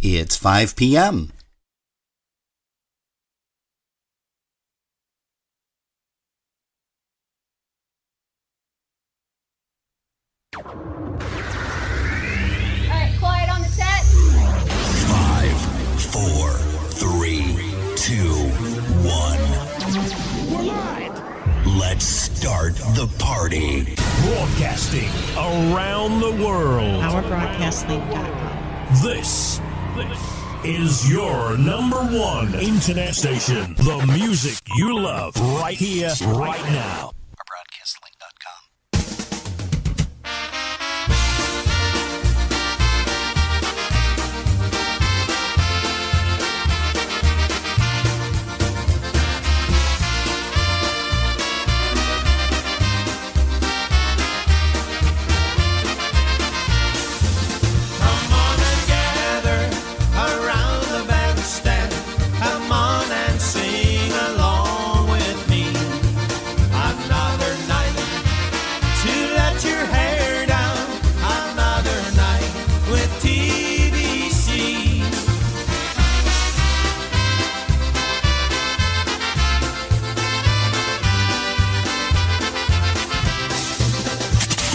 It's 5 p.m. Alright, quiet on the set. 5, 4, 3, 2, 1. We're live! Let's start the party. Broadcasting around the world. OurBroadcastLink.com. This is your number one internet station. The music you love right here, right now. OurBroadcastLink.com.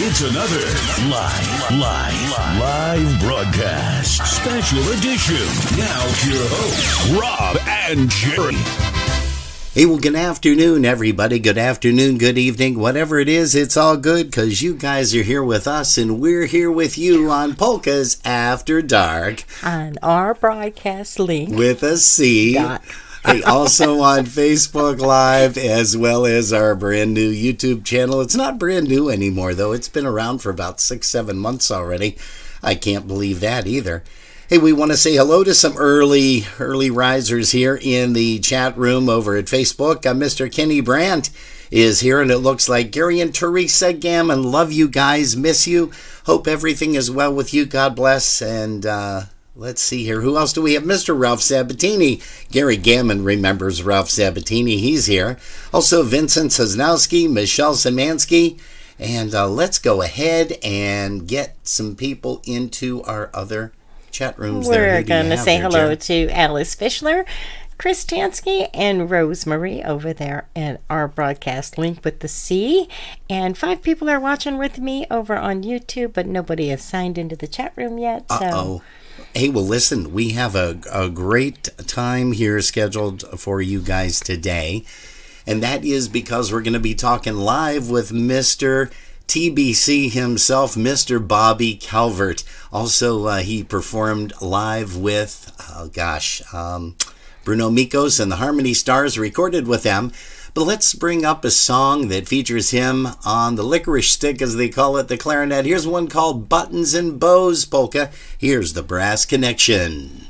It's another live broadcast. Special edition. Now your hosts, Rob and Jerry. Hey, well, good afternoon, everybody. Good afternoon, good evening, whatever it is, it's all good because you guys are here with us and we're here with you on Polkas After Dark. On our broadcast link. With a C. Hey, also on Facebook Live, as well as our brand new YouTube channel. It's not brand new anymore, though. It's been around for about 6-7 months already. I can't believe that either. Hey, we want to say hello to some early risers here in the chat room over at Facebook. Mr. Kenny Brandt is here, and it looks like Gary and Teresa Gammon. Love you guys. Miss you. Hope everything is well with you. God bless. And, let's see here. Who else do we have? Mr. Ralph Sabatini. Gary Gammon remembers Ralph Sabatini. He's here. Also, Vincent Sosnowski, Michelle Szymanski. And let's go ahead and get some people into our other chat rooms. We're going to say hello to Alice Fischler, Chris Tansky, and Rosemary over there at our broadcast link with the C. And 5 people are watching with me over on YouTube, but nobody has signed into the chat room yet. So. Hey, well, listen, we have a great time here scheduled for you guys today, and that is because we're going to be talking live with Mr. TBC himself, Mr. Bobby Calvert. Also, he performed live with, Bruno Mikos and the Harmony Stars, recorded with them. But let's bring up a song that features him on the licorice stick, as they call it, the clarinet. Here's one called Buttons and Bows Polka. Here's the Brass Connection.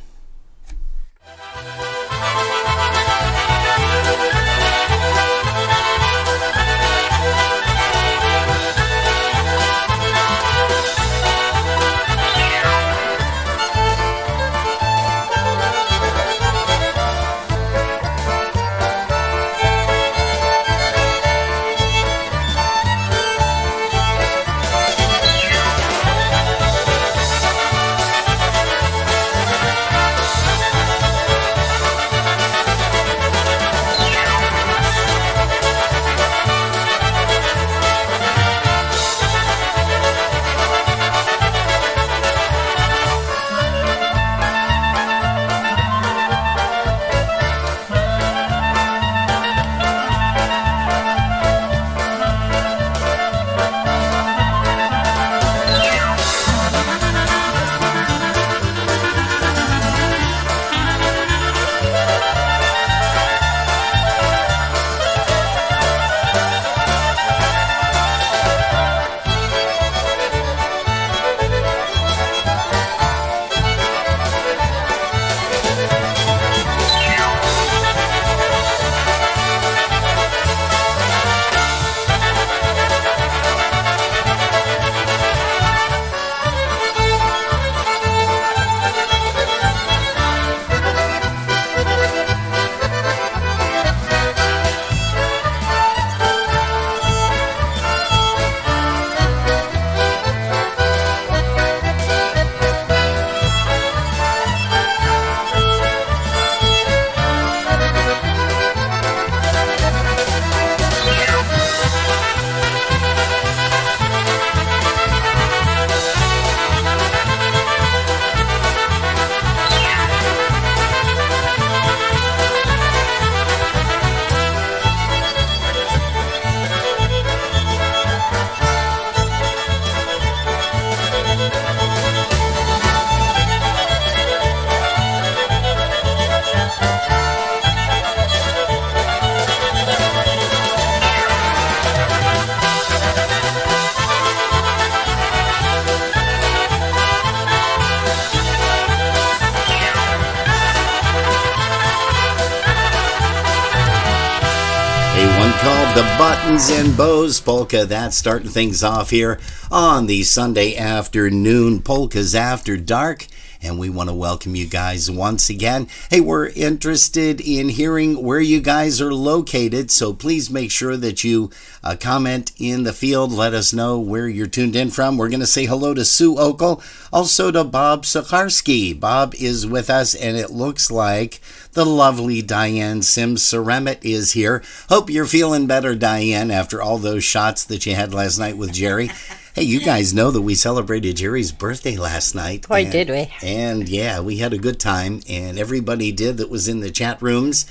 called The Buttons and Bows Polka. That's starting things off here on the Sunday afternoon Polkas After Dark. And we want to welcome you guys once again. Hey, we're interested in hearing where you guys are located, so please make sure that you comment in the field. Let us know where you're tuned in from. We're going to say hello to Sue Okel, also to Bob Sakarski. Bob is with us, and it looks like the lovely Diane Sims-Ceremet is here. Hope you're feeling better, Diane, after all those shots that you had last night with Jerry. Hey, you guys know that we celebrated Jerry's birthday last night. Boy, did we. And yeah, we had a good time, and everybody did that was in the chat rooms,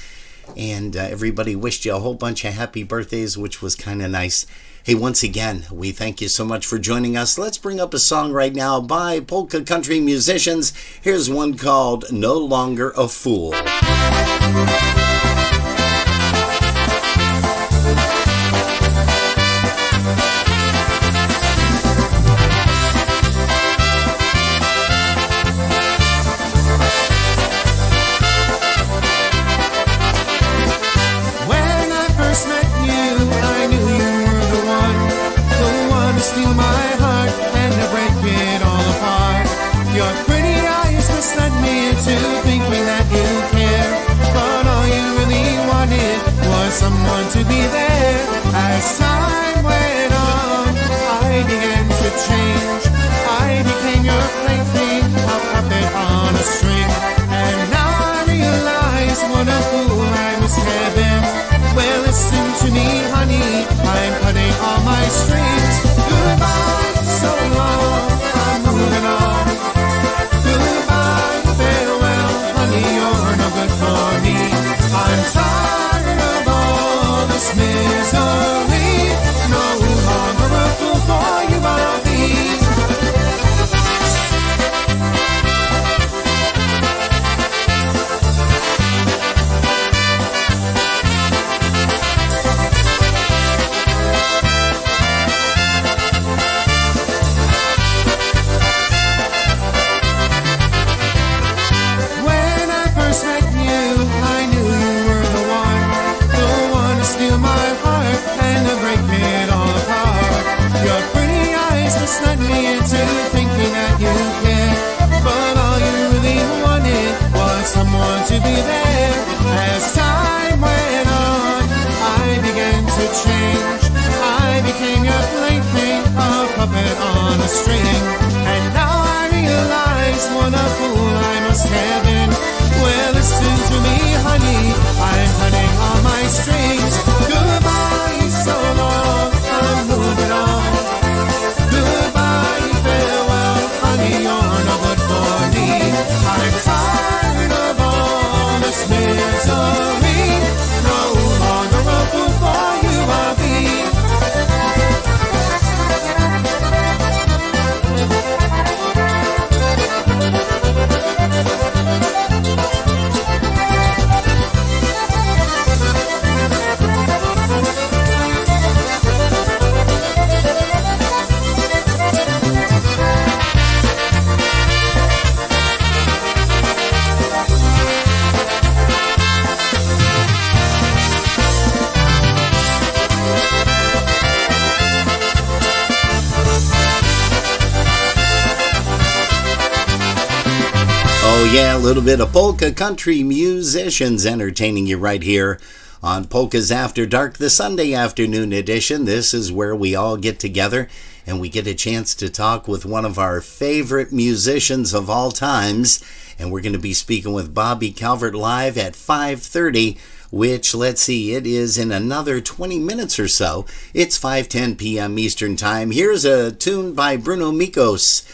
and everybody wished you a whole bunch of happy birthdays, which was kind of nice. Hey, once again, we thank you so much for joining us. Let's bring up a song right now by polka country musicians. Here's one called No Longer a Fool. Steal my heart and to break it all apart. Your pretty eyes misled me into thinking that you care, but all you really wanted was someone to be there. As time went on, I began to change. I became your plaything, a puppet on a string, and now I realize what a fool I must have been. Well, listen to me, honey, I'm cutting all my strings. Goodbye, so long, I'm moving on. Goodbye, farewell, honey, you're no good for me. I'm tired of all this misery. No longer a fool for you, I'll be. Led me into thinking that you care, but all you really wanted was someone to be there. As time went on, I began to change. I became your plaything, a puppet on a string, and now I realize what a fool I must have been. Well, listen to me, honey, I'm cutting all my strings. Goodbye, so long, I'm moving on. Goodbye, farewell, honey, you're no good for me. I'm tired of all this misery. No longer a fool for you, I'll be. Oh yeah, a little bit of polka country musicians entertaining you right here on Polkas After Dark, the Sunday afternoon edition. This is where we all get together and we get a chance to talk with one of our favorite musicians of all times. And we're going to be speaking with Bobby Calvert live at 5:30, which, let's see, it is in another 20 minutes or so. It's 5:10 p.m. Eastern Time. Here's a tune by Bruno Mikos.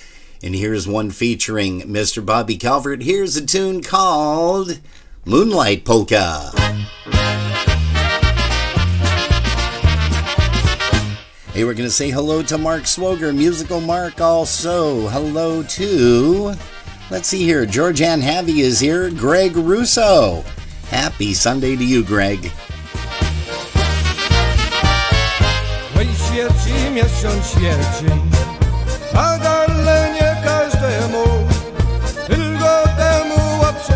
And here's one featuring Mr. Bobby Calvert. Here's a tune called Moonlight Polka. Hey, we're going to say hello to Mark Swoger, Musical Mark also. Hello to, let's see here, Georgianne Havey is here. Greg Russo. Happy Sunday to you, Greg. Świeci miesiąc sierdzień, ale nie każdemu, tylko temu łapcu,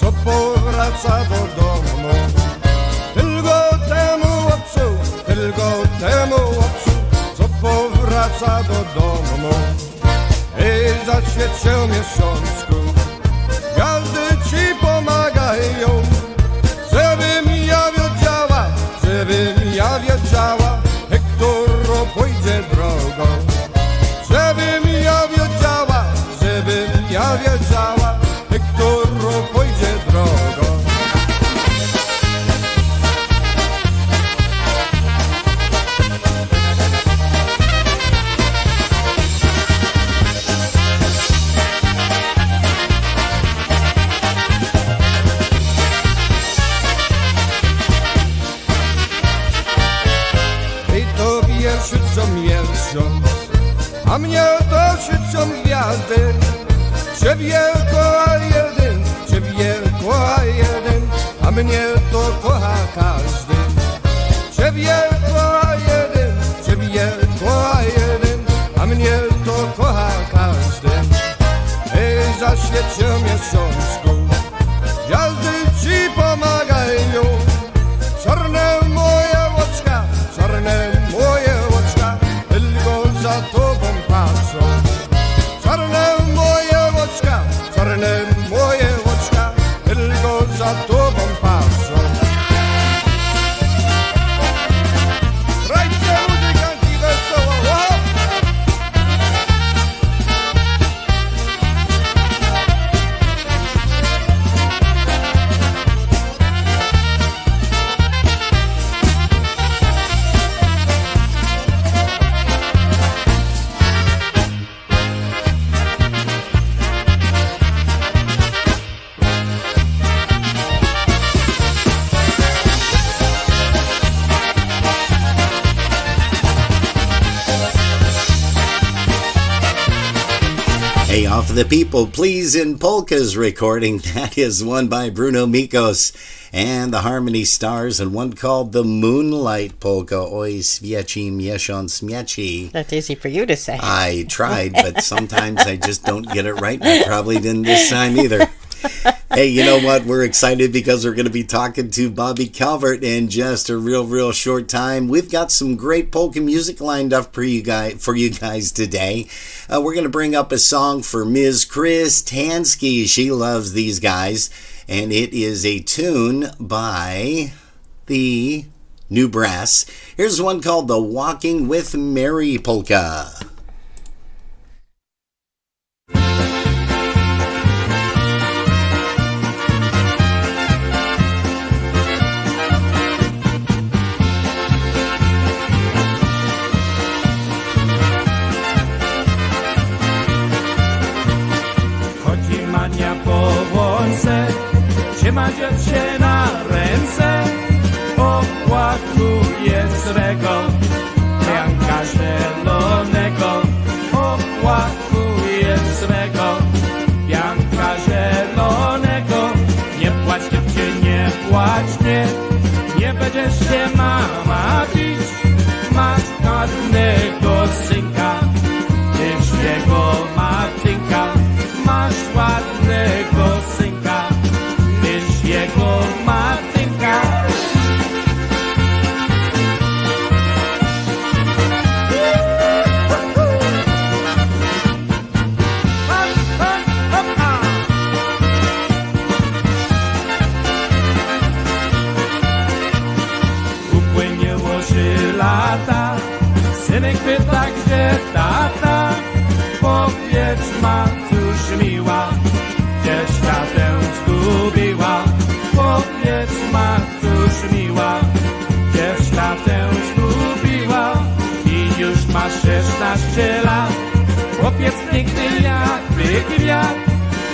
co powraca do domu. wraca do domu. Ej, zaświeć się miesiączku, gwiazdy ci pomagają, żebym ja wiedziała, Hektoro pójdzie drogą. Żebym ja wiedziała, Hektoro pójdzie drogą. Świecą miesiąc, a mnie to świecą gwiazdy. Ciebie kocha jeden, a mnie to kocha każdy. Ciebie kocha jeden, a mnie to kocha każdy. Ej, zaświecie miesiączku, gwiazdy ci pomagają. Czarne moje oczka, za tobą patrzą. Czarne moje oczka, tylko za tobą patrzą. Grajcie muzykanci wesoło, Hey, off the people, please, in Polkas recording. That is one by Bruno Mikos and the Harmony Stars, and one called the Moonlight Polka. Oj, swieci miesiąc smieci. That's easy for you to say. I tried, but sometimes I just don't get it right. I probably didn't this time either. Hey, you know what? We're excited because we're going to be talking to Bobby Calvert in just a real short time. We've got some great polka music lined up for you guys today. We're going to bring up a song for Ms. Chris Tansky. She loves these guys, and it is a tune by the New Brass. Here's one called the Walking with Mary Polka. Trzyma się na ręce, opłakuje swego pianka zielonego, opłakuje swego pianka zielonego. Nie płacz, dziewczę, nie płacz, nie będziesz się mama bić. Masz ładnego synka, tyś jego matynka. Masz ładnego synka, jego matynka. Upłynęło 3 lata, synek pyta, gdzie tata. Powiedz, matuś miła, gdzieś tatę zgubiła. Powiedz, matuś miła, gdzieś tatę zgubiła. I już masz 16 lat. Chłopiec piękny jakby kwiat,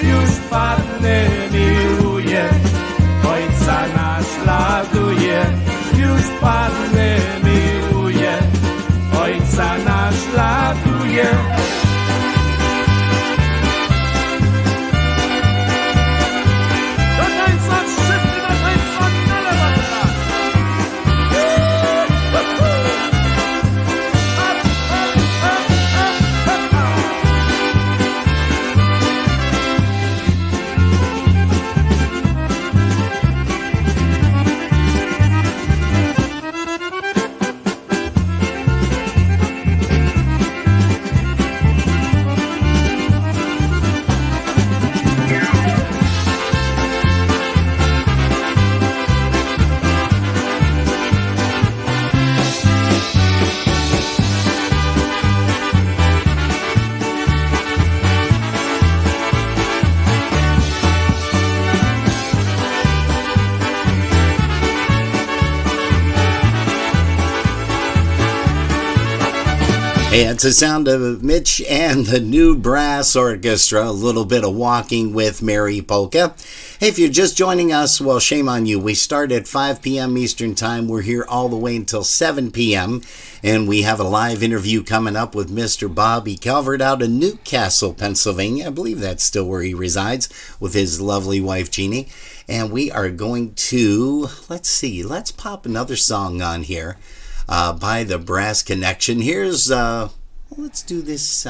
już pannę miłuje, ojca naśladuje. Już pannę miłuje, ojca naśladuje. Hey, it's the sound of Mitch and the New Brass Orchestra, a little bit of Walking with Mary Polka. Hey, if you're just joining us, well, shame on you. We start at 5 p.m. Eastern Time. We're here all the way until 7 p.m., and we have a live interview coming up with Mr. Bobby Calvert out of Newcastle, Pennsylvania. I believe that's still where he resides with his lovely wife, Jeannie. And we are going to, let's pop another song on here. By the Brass Connection. Here's, let's do this,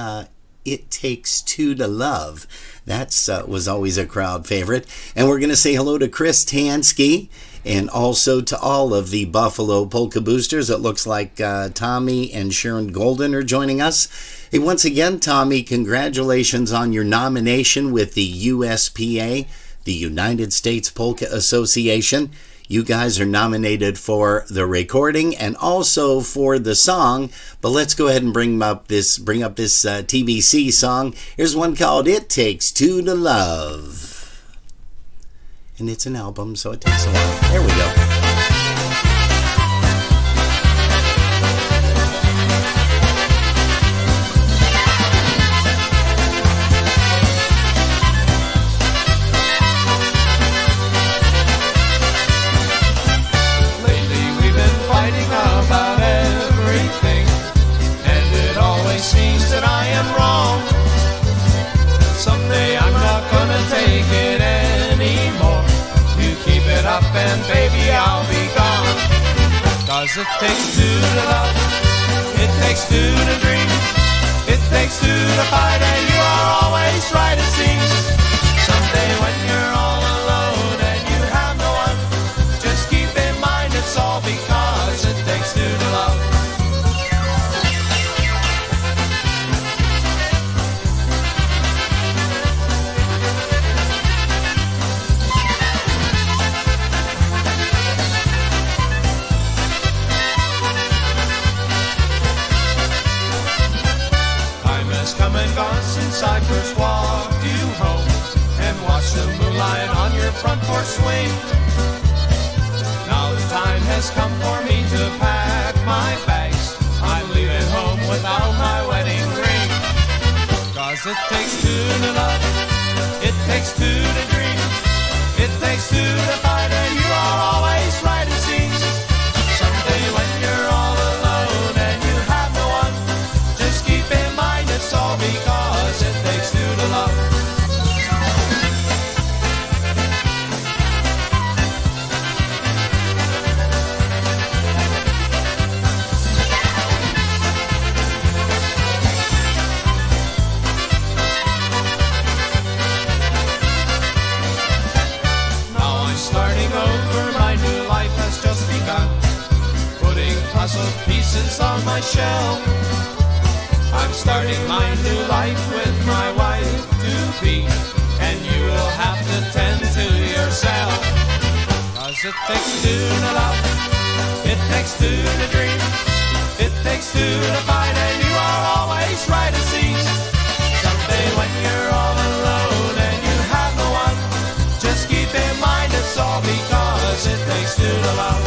It Takes Two to Love. That's was always a crowd favorite. And we're going to say hello to Chris Tansky and also to all of the Buffalo Polka Boosters. It looks like Tommy and Sharon Golden are joining us. Hey, once again, Tommy, congratulations on your nomination with the USPA, the United States Polka Association. You guys are nominated for the recording and also for the song, but let's go ahead and bring up this TBC song. Here's one called It Takes Two to Love. And it's an album, so it takes a while. There we go. And baby, I'll be gone. 'Cause it takes two to love, it takes two to dream, it takes two to fight, and you are always right it seems. Someday when you're all alone and you have no one, just keep in mind it's all because it takes two to love. Come and gone since I first walked you home and watched the moonlight on your front porch swing. Now the time has come for me to pack my bags. I'm leaving home without my wedding ring. 'Cause it takes two to love, it takes two to dream, it takes two to fight, and you are always right it seems. Someday when you're all alone and you have no one, just keep in mind it's all because it takes two to love. Now I'm starting over, my new life has just begun, putting puzzle pieces on my shelf. I'm starting my new life with my wife-to-be, and you will have to tend to yourself. 'Cause it takes two to love, it takes two to dream, it takes two to fight, and you are always right it seems. Someday when you're all alone and you have no one, just keep in mind it's all because it takes two to love.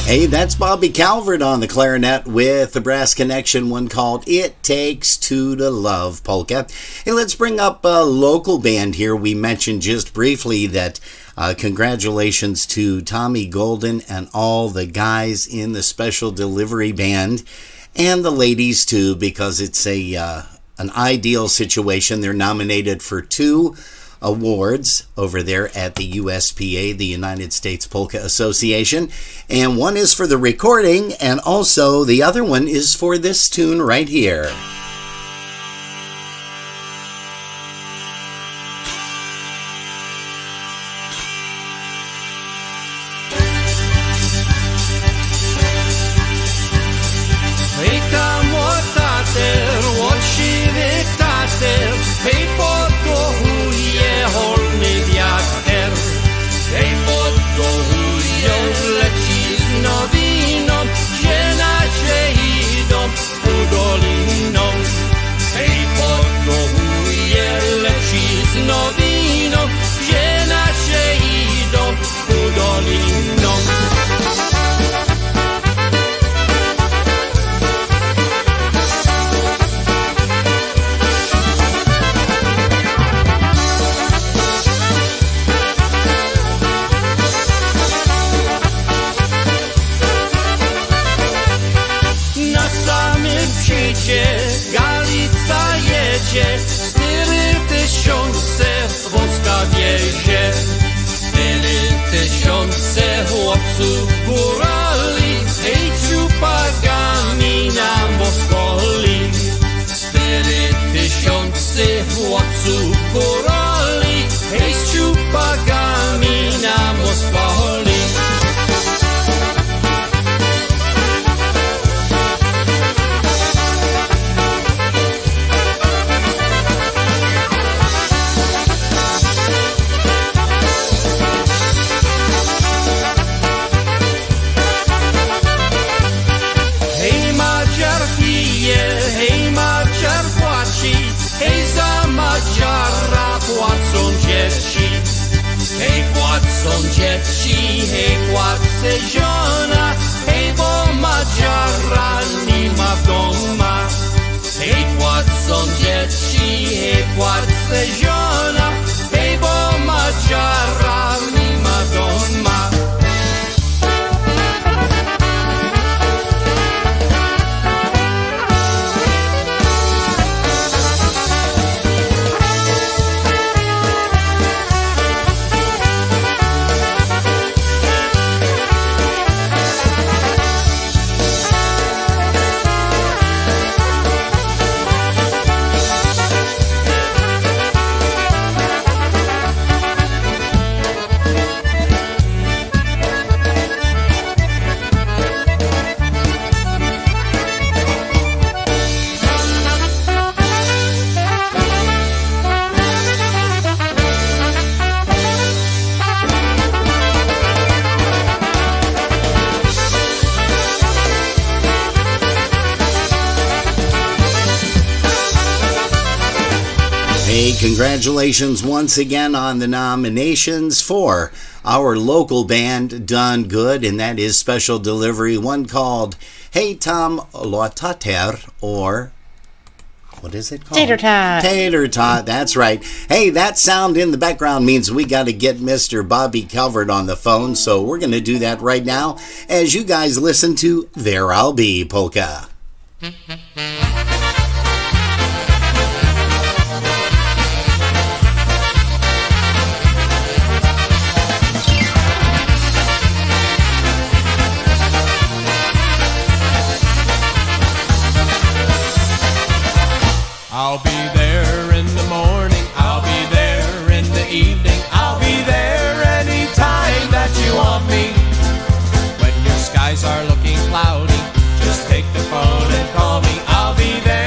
Hey, that's Bobby Calvert on the clarinet with the Brass Connection, one called It Takes Two to Love Polka. Hey, let's bring up a local band here. We mentioned just briefly that congratulations to Tommy Golden and all the guys in the Special Delivery Band and the ladies too, because it's an ideal situation. They're nominated for 2 awards over there at the USPA, the United States Polka Association. And one is for the recording, and also the other one is for this tune right here. Hej podkohuje holny wiatr, hej podkohuje leci z nowiną, gdzie nasze idą ku dolinom. Hej podkohuje leci z nowiną, gdzie nasze idą ku dolinom. Galica jedzie, 4000 wąska wiezie. 4000 chłopców górali, hej ciupagami na Moskoli. 4000 chłopców górali, hej z ciupagami na Moskoli. Hej za Madziara płacą dzieci, hej płacą dzieci, hej płace żona, hej bo Madziara nie ma doma. Hej płacą dzieci, hej płace żona, hej bo Madziara nie ma doma. Congratulations once again on the nominations for our local band Done Good, and that is Special Delivery, one called Hey Tom Lotater, or what is it called? Tater Tot. Tater Tot, that's right. Hey, that sound in the background means we got to get Mr. Bobby Calvert on the phone, so we're going to do that right now as you guys listen to There I'll Be Polka. I'll be there in the morning, I'll be there in the evening, I'll be there anytime that you want me. When your skies are looking cloudy, just take the phone and call me, I'll be there.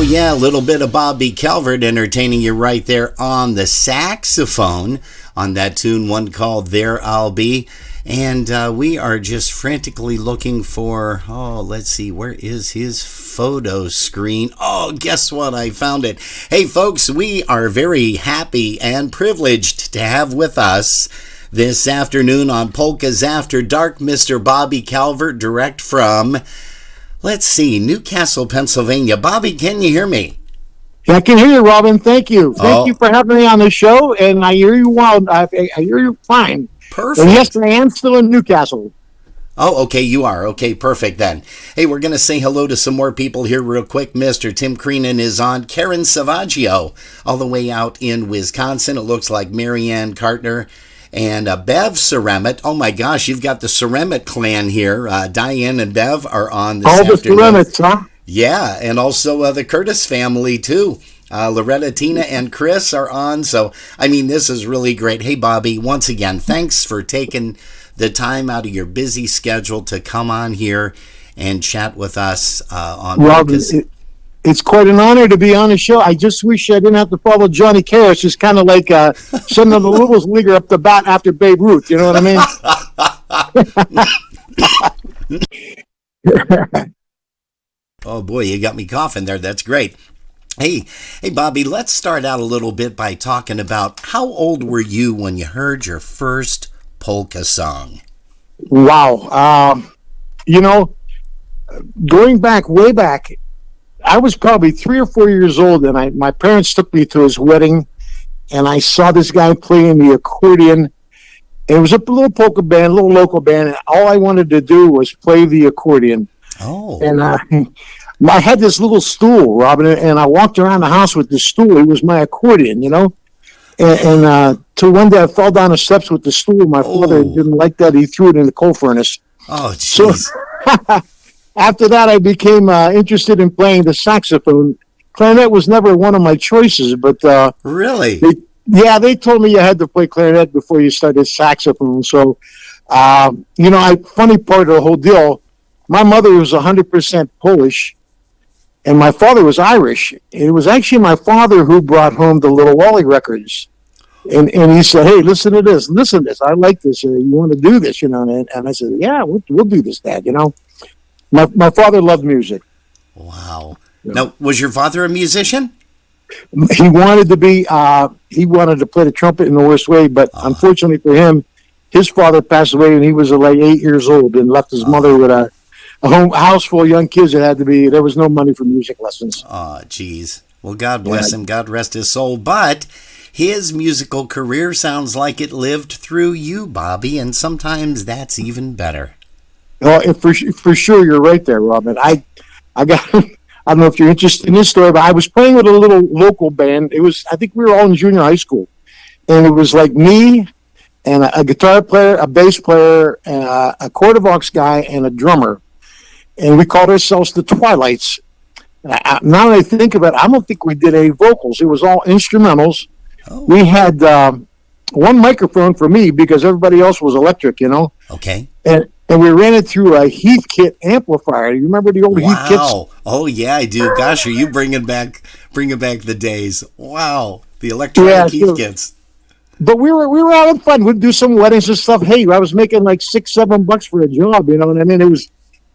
Oh, yeah, a little bit of Bobby Calvert entertaining you right there on the saxophone on that tune, one called There I'll Be. And we are just frantically looking for, let's see, where is his photo screen? Oh, guess what? I found it. Hey, folks, we are very happy and privileged to have with us this afternoon on Polkas After Dark, Mr. Bobby Calvert, direct from, let's see, Newcastle, Pennsylvania. Bobby, can you hear me? I can hear you, Robin. Thank you. Thank you for having me on the show, and I hear you well. I hear you fine. Perfect. And yes, I am still in Newcastle. Oh, okay, you are. Okay, perfect then. Hey, we're going to say hello to some more people here real quick. Mr. Tim Creenan is on. Karen Savaggio, all the way out in Wisconsin. It looks like Marianne Cartner and Bev Ceremet. Oh my gosh, you've got the Ceremet clan here. Diane and Bev are on this afternoon. All the Ceremets, huh? Yeah, and also the Curtis family too. Loretta, Tina, and Chris are on. So, I mean, this is really great. Hey, Bobby, once again, thanks for taking the time out of your busy schedule to come on here and chat with us on Robin, it's quite an honor to be on the show. I just wish I didn't have to follow Johnny Karras. It's kind of like sending the Little Leaguer up the bat after Babe Ruth. You know what I mean? Oh, boy, you got me coughing there. That's great. Hey, Bobby, let's start out a little bit by talking about how old were you when you heard your first polka song? Wow. Going way back, I was probably 3 or 4 years old, and my parents took me to his wedding, and I saw this guy playing the accordion. It was a little polka band, a little local band, and all I wanted to do was play the accordion. Oh. And I had this little stool, Robin, and I walked around the house with this stool. It was my accordion, And till one day I fell down the steps with the stool. My father didn't like that. He threw it in the coal furnace. Oh, jeez. So after that, I became interested in playing the saxophone. Clarinet was never one of my choices, but really, they told me you had to play clarinet before you started saxophone. So, funny part of the whole deal. My mother was 100% Polish, and my father was Irish. It was actually my father who brought home the Little Wally records. And he said, hey, listen to this. I like this. You want to do this, And I said, yeah, we'll do this, Dad, My father loved music. Wow. Now, was your father a musician? He wanted to be, he wanted to play the trumpet in the worst way, but unfortunately for him, his father passed away when he was like 8 years old and left his mother with a house full of young kids. There was no money for music lessons. Oh, geez. Well, God bless him. God rest his soul. But his musical career sounds like it lived through you, Bobby, and sometimes that's even better. Oh, for sure, you're right there, Robin. I don't know if you're interested in this story, but I was playing with a little local band. I think we were all in junior high school, and it was like me and a guitar player, a bass player, a quarterbox guy, and a drummer. And we called ourselves the Twilights. Now that I think of it, I don't think we did any vocals. It was all instrumentals. Oh. We had one microphone for me because everybody else was electric, Okay. And we ran it through a Heathkit amplifier. You remember the old Heathkits? Oh, yeah, I do. Gosh, are you bringing back the days? Wow, the electronic Heathkits. But we were having fun. We'd do some weddings and stuff. Hey, I was making like $6-7 for a job, you know what I mean?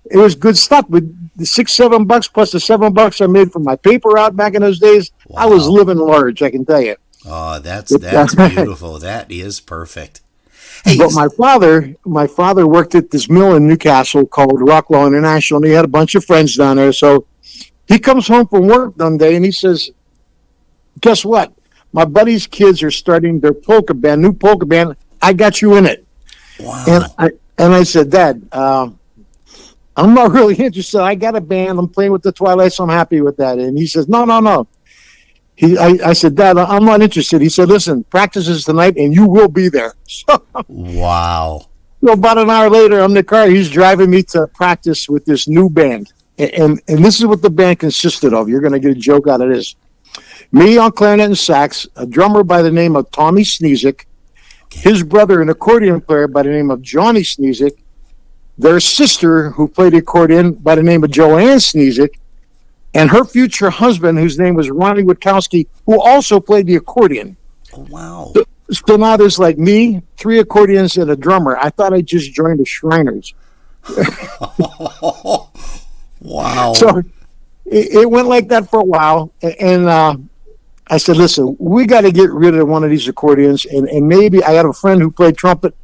It was good stuff. With the $6-7 plus the $7 I made from my paper route back in those days, wow. I was living large, I can tell you. Oh, that's beautiful. That is perfect. Hey, but my father worked at this mill in Newcastle called Rockwell International, and he had a bunch of friends down there. So he comes home from work one day and he says, guess what? My buddy's kids are starting their polka band, new polka band. I got you in it. Wow. And I said, Dad, I'm not really interested. I got a band. I'm playing with the Twilights. I'm happy with that. And he says, no. I said, Dad, I'm not interested. He said, listen, practice is tonight and you will be there. Wow. So about an hour later, I'm in the car. He's driving me to practice with this new band. And this is what the band consisted of. You're going to get a joke out of this. Me on clarinet and sax, a drummer by the name of Tommy Sneezik, his brother, an accordion player by the name of Johnny Sneezik, their sister, who played the accordion by the name of Joanne Sneezik, and her future husband, whose name was Ronnie Witkowski, who also played the accordion. Oh, wow. So now there's like me, 3 accordions, and a drummer. I thought I just joined the Shriners. Wow. So it went like that for a while, and I said, listen, we got to get rid of one of these accordions, and maybe I got a friend who played trumpet.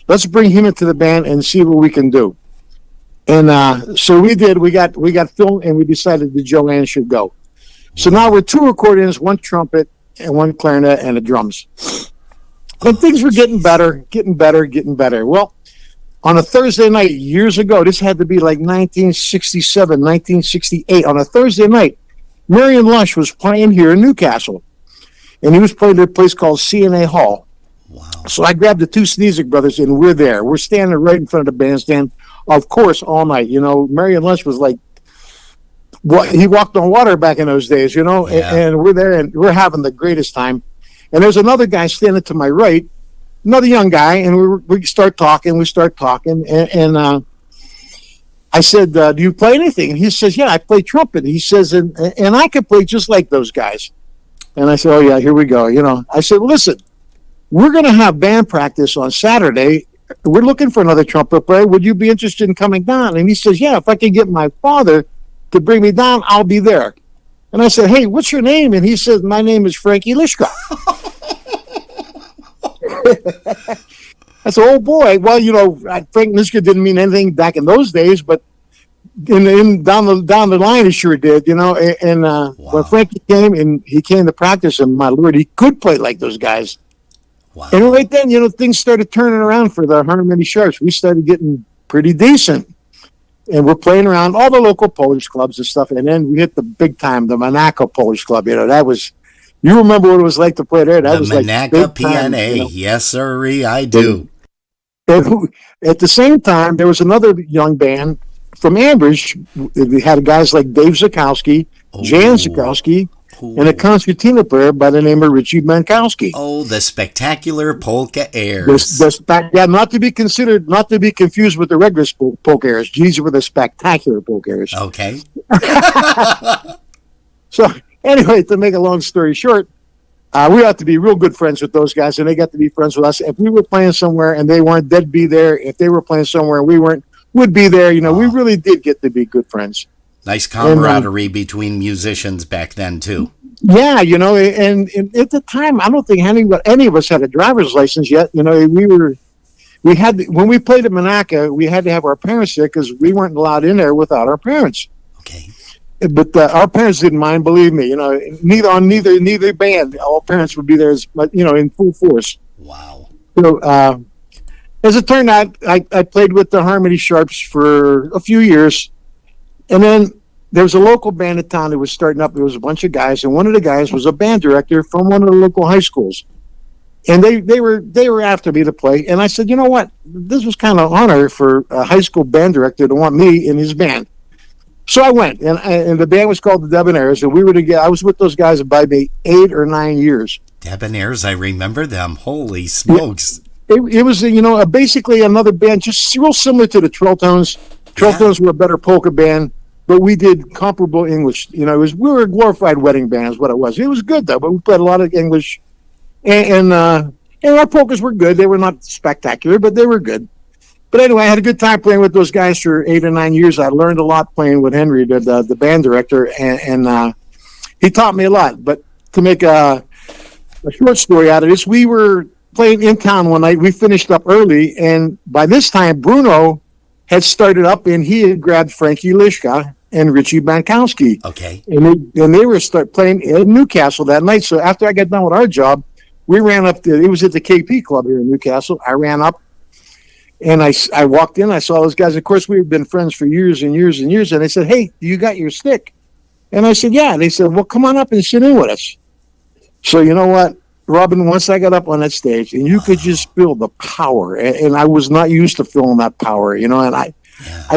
Let's bring him into the band and see what we can do. And so we did. We got Phil, and we decided that Joanne should go. So now we're 2 accordions, 1 trumpet, and 1 clarinet, and the drums. And things were getting better. Well, on a Thursday night years ago, this had to be like 1967, 1968, on a Thursday night, Marion Lush was playing here in Newcastle. And he was playing at a place called CNA Hall. Wow. So I grabbed the 2 Sneezick brothers, and we're there. We're standing right in front of the bandstand, of course, all night. You know, Marion Lush was like, he walked on water back in those days, you know, and we're there, and we're having the greatest time. And there's another guy standing to my right, another young guy, and we start talking, and I said, do you play anything? And he says, yeah, I play trumpet. He says, and I can play just like those guys. And I said, oh, yeah, here we go. You know, I said, listen, we're going to have band practice on Saturday. We're looking for another trumpet player. Would you be interested in coming down? And he says, yeah, if I can get my father to bring me down, I'll be there. And I said, hey, what's your name? And he says, my name is Frankie Lishka. I said, oh, boy. Well, you know, Frank Lishka didn't mean anything back in those days, but down the line, it sure did, you know. And when Frankie came, and he came to practice, and my Lord, he could play like those guys. Wow. And right then, you know, things started turning around for the Harmony Sharps. We started getting pretty decent. And we're playing around all the local Polish clubs and stuff. And then we hit the big time, the Monaco Polish Club. You know, that was, you remember what it was like to play there? That was Monaco like PNA. You know? Yes, sirree, I do. And at the same time, there was another young band from Ambridge. We had guys like Dave Zakowski, Jan Zakowski, and a concertina player by the name of Richie Bankowski. Oh, the spectacular polka airs. Not to be confused with the regular polka airs. These were the spectacular polka airs. Okay. So anyway, to make a long story short, we got to be real good friends with those guys, and they got to be friends with us. If we were playing somewhere and they weren't, they'd be there. If they were playing somewhere and we weren't, we'd be there. You know, we really did get to be good friends. Nice camaraderie between musicians back then, too. Yeah, you know, and at the time, I don't think any of us had a driver's license yet. You know, when we played at Monaco, we had to have our parents there because we weren't allowed in there without our parents. Okay. But our parents didn't mind, believe me. You know, neither band, all parents would be there, in full force. Wow. So, as it turned out, I played with the Harmony Sharps for a few years. And then there was a local band in town that was starting up. There was a bunch of guys, and one of the guys was a band director from one of the local high schools. And they were after me to play. And I said, you know what? This was kind of an honor for a high school band director to want me in his band. So I went, and the band was called the Debonaires, and we were together. I was with those guys about 8 or 9 years. Debonaires, I remember them. Holy smokes! It was basically another band, just real similar to the Trolltones. Trolltones were a better polka band, but we did comparable English. You know, we were a glorified wedding band, is what it was. It was good though, but we played a lot of English, and our polkas were good. They were not spectacular, but they were good. But anyway, I had a good time playing with those guys for 8 or 9 years. I learned a lot playing with Henry, the band director, and he taught me a lot. But to make a short story out of this, we were playing in town one night. We finished up early, and by this time, Bruno had started up, and he had grabbed Frankie Lishka and Richie Bankowski. Okay. And they were playing in Newcastle that night. So after I got done with our job, we ran up it was at the KP Club here in Newcastle. I ran up, and I walked in. I saw those guys. Of course, we had been friends for years and years and years. And they said, hey, you got your stick? And I said, yeah. And they said, well, come on up and sit in with us. So you know what, Robin, once I got up on that stage, and you could just feel the power, and I was not used to feeling that power, and I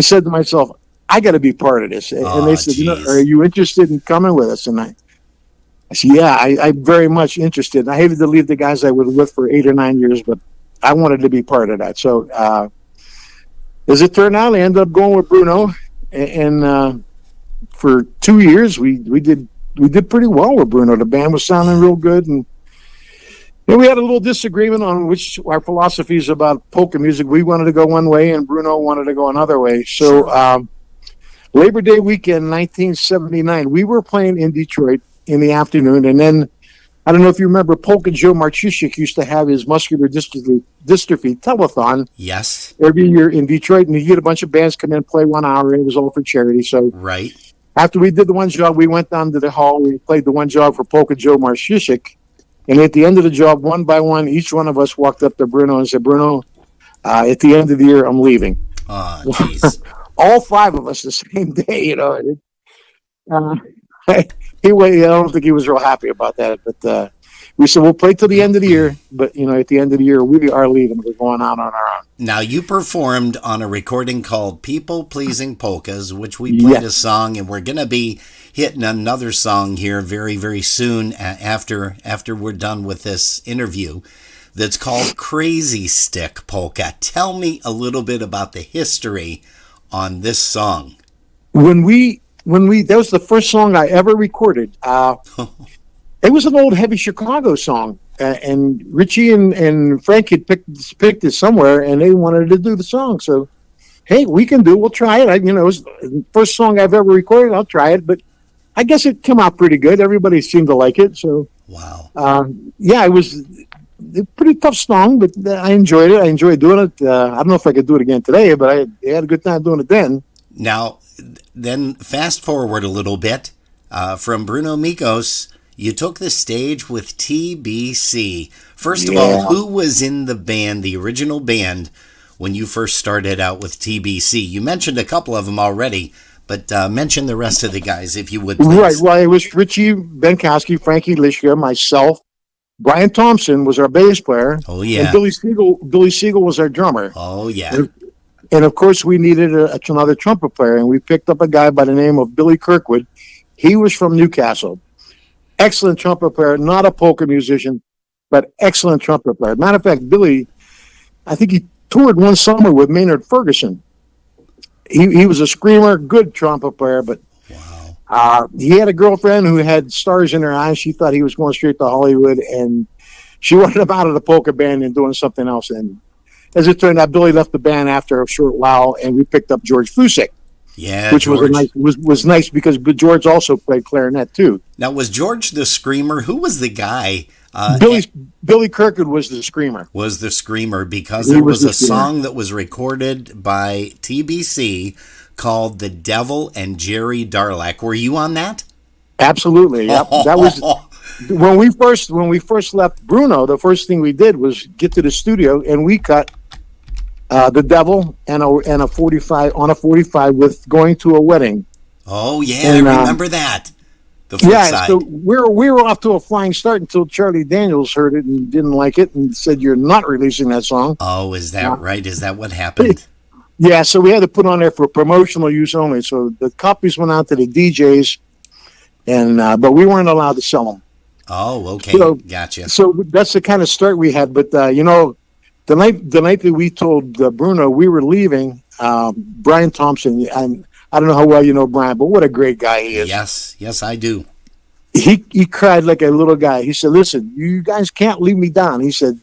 said to myself, I got to be part of this. And they said, are you interested in coming with us? And I said, yeah, I'm very much interested. And I hated to leave the guys I was with for 8 or 9 years, but I wanted to be part of that. So as it turned out, I ended up going with Bruno, and for 2 years, we did pretty well with Bruno. The band was sounding real good, and we had a little disagreement on which our philosophies about polka music. We wanted to go one way, and Bruno wanted to go another way. So Labor Day weekend, 1979, we were playing in Detroit in the afternoon, and then I don't know if you remember, Polka Joe Marchushik used to have his muscular dystrophy telethon. Yes. Every year in Detroit, and he'd get a bunch of bands come in, play 1 hour, and it was all for charity. So right. After we did the one job, we went down to the hall. We played the one job for Polka Joe Marchushik, and at the end of the job, one by one, each one of us walked up to Bruno and said, "Bruno, at the end of the year, I'm leaving." Oh, jeez. All 5 of us the same day, you know. Anyway, I don't think he was real happy about that, but we said we'll play till the end of the year. But at the end of the year, we are leaving. We're going out on our own. Now, you performed on a recording called "People Pleasing Polkas," which we played a song, and we're going to be hitting another song here very, very soon after we're done with this interview. That's called "Crazy Stick Polka." Tell me a little bit about the history on this song. When that was the first song I ever recorded. It was an old heavy Chicago song, and Richie and Frank had picked it somewhere, and they wanted to do the song. So, hey, we can do it. We'll try it. It was the first song I've ever recorded. I'll try it, but I guess it came out pretty good. Everybody seemed to like it. So, wow. It was a pretty tough song, but I enjoyed it. I enjoyed doing it. I don't know if I could do it again today, but I had a good time doing it then. Now, then fast forward a little bit. From Bruno Mikos, you took the stage with TBC. First of all, who was in the band, the original band, when you first started out with TBC? You mentioned a couple of them already, but mention the rest of the guys, if you would, please. Right. Well, it was Richie Benkowski, Frankie Lishka, myself. Brian Thompson was our bass player. Oh, yeah. And Billy Siegel was our drummer. Oh, yeah. And of course, we needed another trumpet player, and we picked up a guy by the name of Billy Kirkwood. He was from Newcastle. Excellent trumpet player, not a polka musician, but excellent trumpet player. Matter of fact, Billy, I think he toured one summer with Maynard Ferguson. He was a screamer, good trumpet player, but he had a girlfriend who had stars in her eyes. She thought he was going straight to Hollywood, and she wanted him out of the polka band and doing something else. And as it turned out, Billy left the band after a short while, and we picked up George Fusek. Yeah, which George. was nice because George also played clarinet too. Now, was George the screamer? Who was the guy? Billy Kirkwood was the screamer. Was the screamer because there was a song that was recorded by TBC called "The Devil and Jerry Darlak." Were you on that? Absolutely. Yep. That was when we first left Bruno. The first thing we did was get to the studio and we cut "The Devil" and a 45 on a 45 with "Going to a Wedding." Oh yeah, and, I remember that. The flip side. So we were off to a flying start until Charlie Daniels heard it and didn't like it and said, "You're not releasing that song." Oh, is that right? Is that what happened? Yeah, so we had to put on there for promotional use only. So the copies went out to the DJs, and but we weren't allowed to sell them. Oh, okay, so, gotcha. So that's the kind of start we had. But the night that we told Bruno we were leaving, Brian Thompson, and I don't know how well you know Brian, but what a great guy he is. Yes, I do. He cried like a little guy. He said, "Listen, you guys can't leave me down." He said,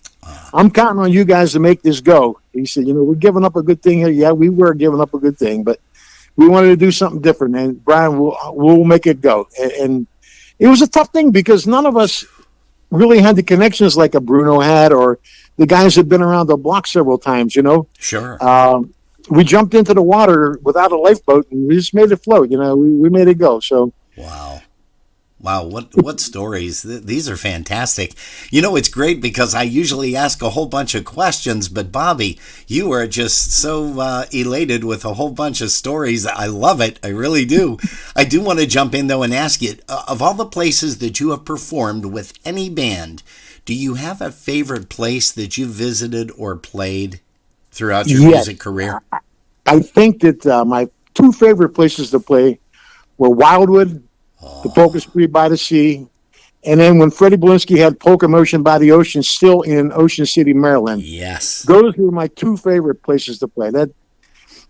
"I'm counting on you guys to make this go." He said, "We're giving up a good thing here." Yeah, we were giving up a good thing, but we wanted to do something different. And Brian, we'll make it go. And it was a tough thing because none of us really had the connections like a Bruno had, or the guys had been around the block several times. Sure. We jumped into the water without a lifeboat, and we just made it float. We made it go. So. Wow, what stories. These are fantastic. It's great because I usually ask a whole bunch of questions, but Bobby, you are just so elated with a whole bunch of stories. I love it. I really do. I do want to jump in, though, and ask you, of all the places that you have performed with any band, do you have a favorite place that you visited or played throughout your music career? I think that my two favorite places to play were Wildwood, the Polka Spree by the Sea, and then when Freddie Belinsky had Polka Motion by the Ocean, still in Ocean City, Maryland. Yes. Those were my two favorite places to play. That,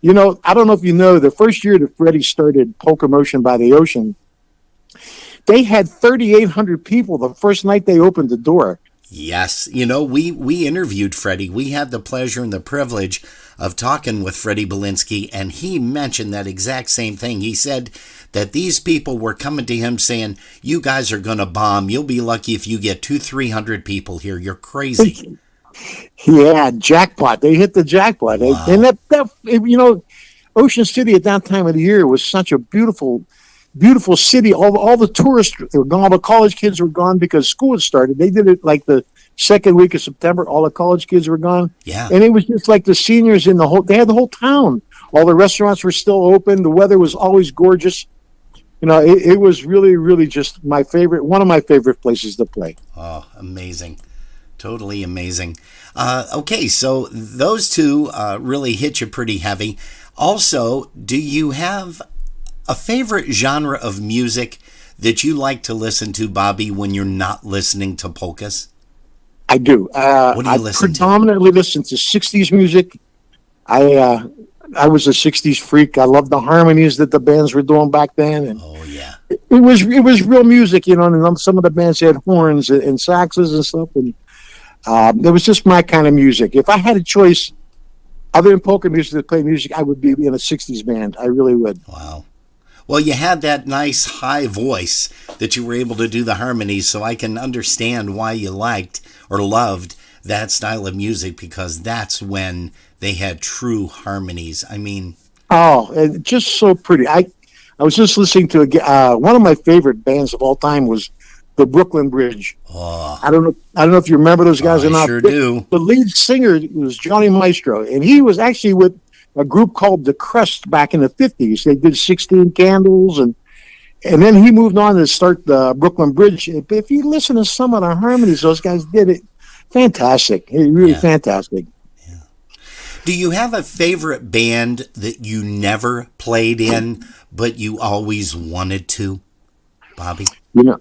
You know, I don't know if you know, the first year that Freddie started Polka Motion by the Ocean, they had 3,800 people the first night they opened the door. Yes. You know, we interviewed Freddie. We had the pleasure and the privilege of talking with Freddie Belinsky, and he mentioned that exact same thing. He said that these people were coming to him saying, you guys are going to bomb. You'll be lucky if you get 200-300 people here. You're crazy. Yeah, jackpot. They hit the jackpot. Wow. And that, you know, Ocean City at that time of the year was such a beautiful city. All the tourists were gone. All the college kids were gone because school had started. They did it like the second week of September. All the college kids were gone. Yeah. And it was just like the seniors in they had the whole town. All the restaurants were still open. The weather was always gorgeous. You know, it was really, really just one of my favorite places to play. Oh, amazing. Totally amazing. Okay, so those two really hit you pretty heavy. Also, do you have a favorite genre of music that you like to listen to, Bobby, when you're not listening to polkas? I do. What do you listen to? I predominantly listen to 60s music. I was a 60s freak. I loved the harmonies that the bands were doing back then. And oh, yeah. It was real music, you know, and some of the bands had horns and saxes and stuff. And it was just my kind of music. If I had a choice, other than polka music to play music, I would be in a 60s band. I really would. Wow. Well, you had that nice high voice that you were able to do the harmonies, so I can understand why you liked or loved that style of music, because that's when they had true harmonies. I mean... Oh, and just so pretty. I was just listening to one of my favorite bands of all time was the Brooklyn Bridge. Oh. I don't know if you remember those guys or not. I sure do. The lead singer was Johnny Maestro, and he was actually with a group called The Crust back in the 50s. They did 16 Candles, and then he moved on to start the Brooklyn Bridge. If you listen to some of the harmonies those guys did, it fantastic. Really fantastic. Yeah. Do you have a favorite band that you never played in, but you always wanted to, Bobby? You know,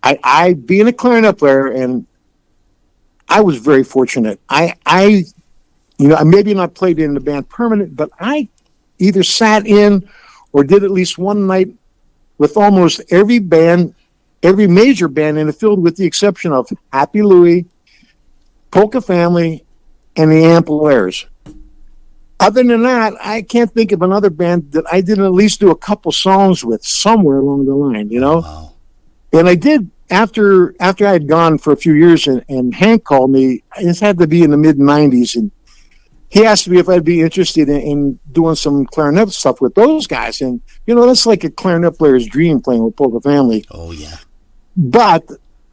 I being a clarinet player, and I was very fortunate. You know, maybe not played in the band permanent, but I either sat in or did at least one night with almost every band, every major band in the field, with the exception of Happy Louie, Polka Family, and the Ampliers. Other than that, I can't think of another band that I didn't at least do a couple songs with somewhere along the line, you know? Wow. And I did after I had gone for a few years, and Hank called me. This had to be in the mid-'90s, and he asked me if I'd be interested in doing some clarinet stuff with those guys. And, you know, that's like a clarinet player's dream, playing with Polka Family. Oh, yeah. But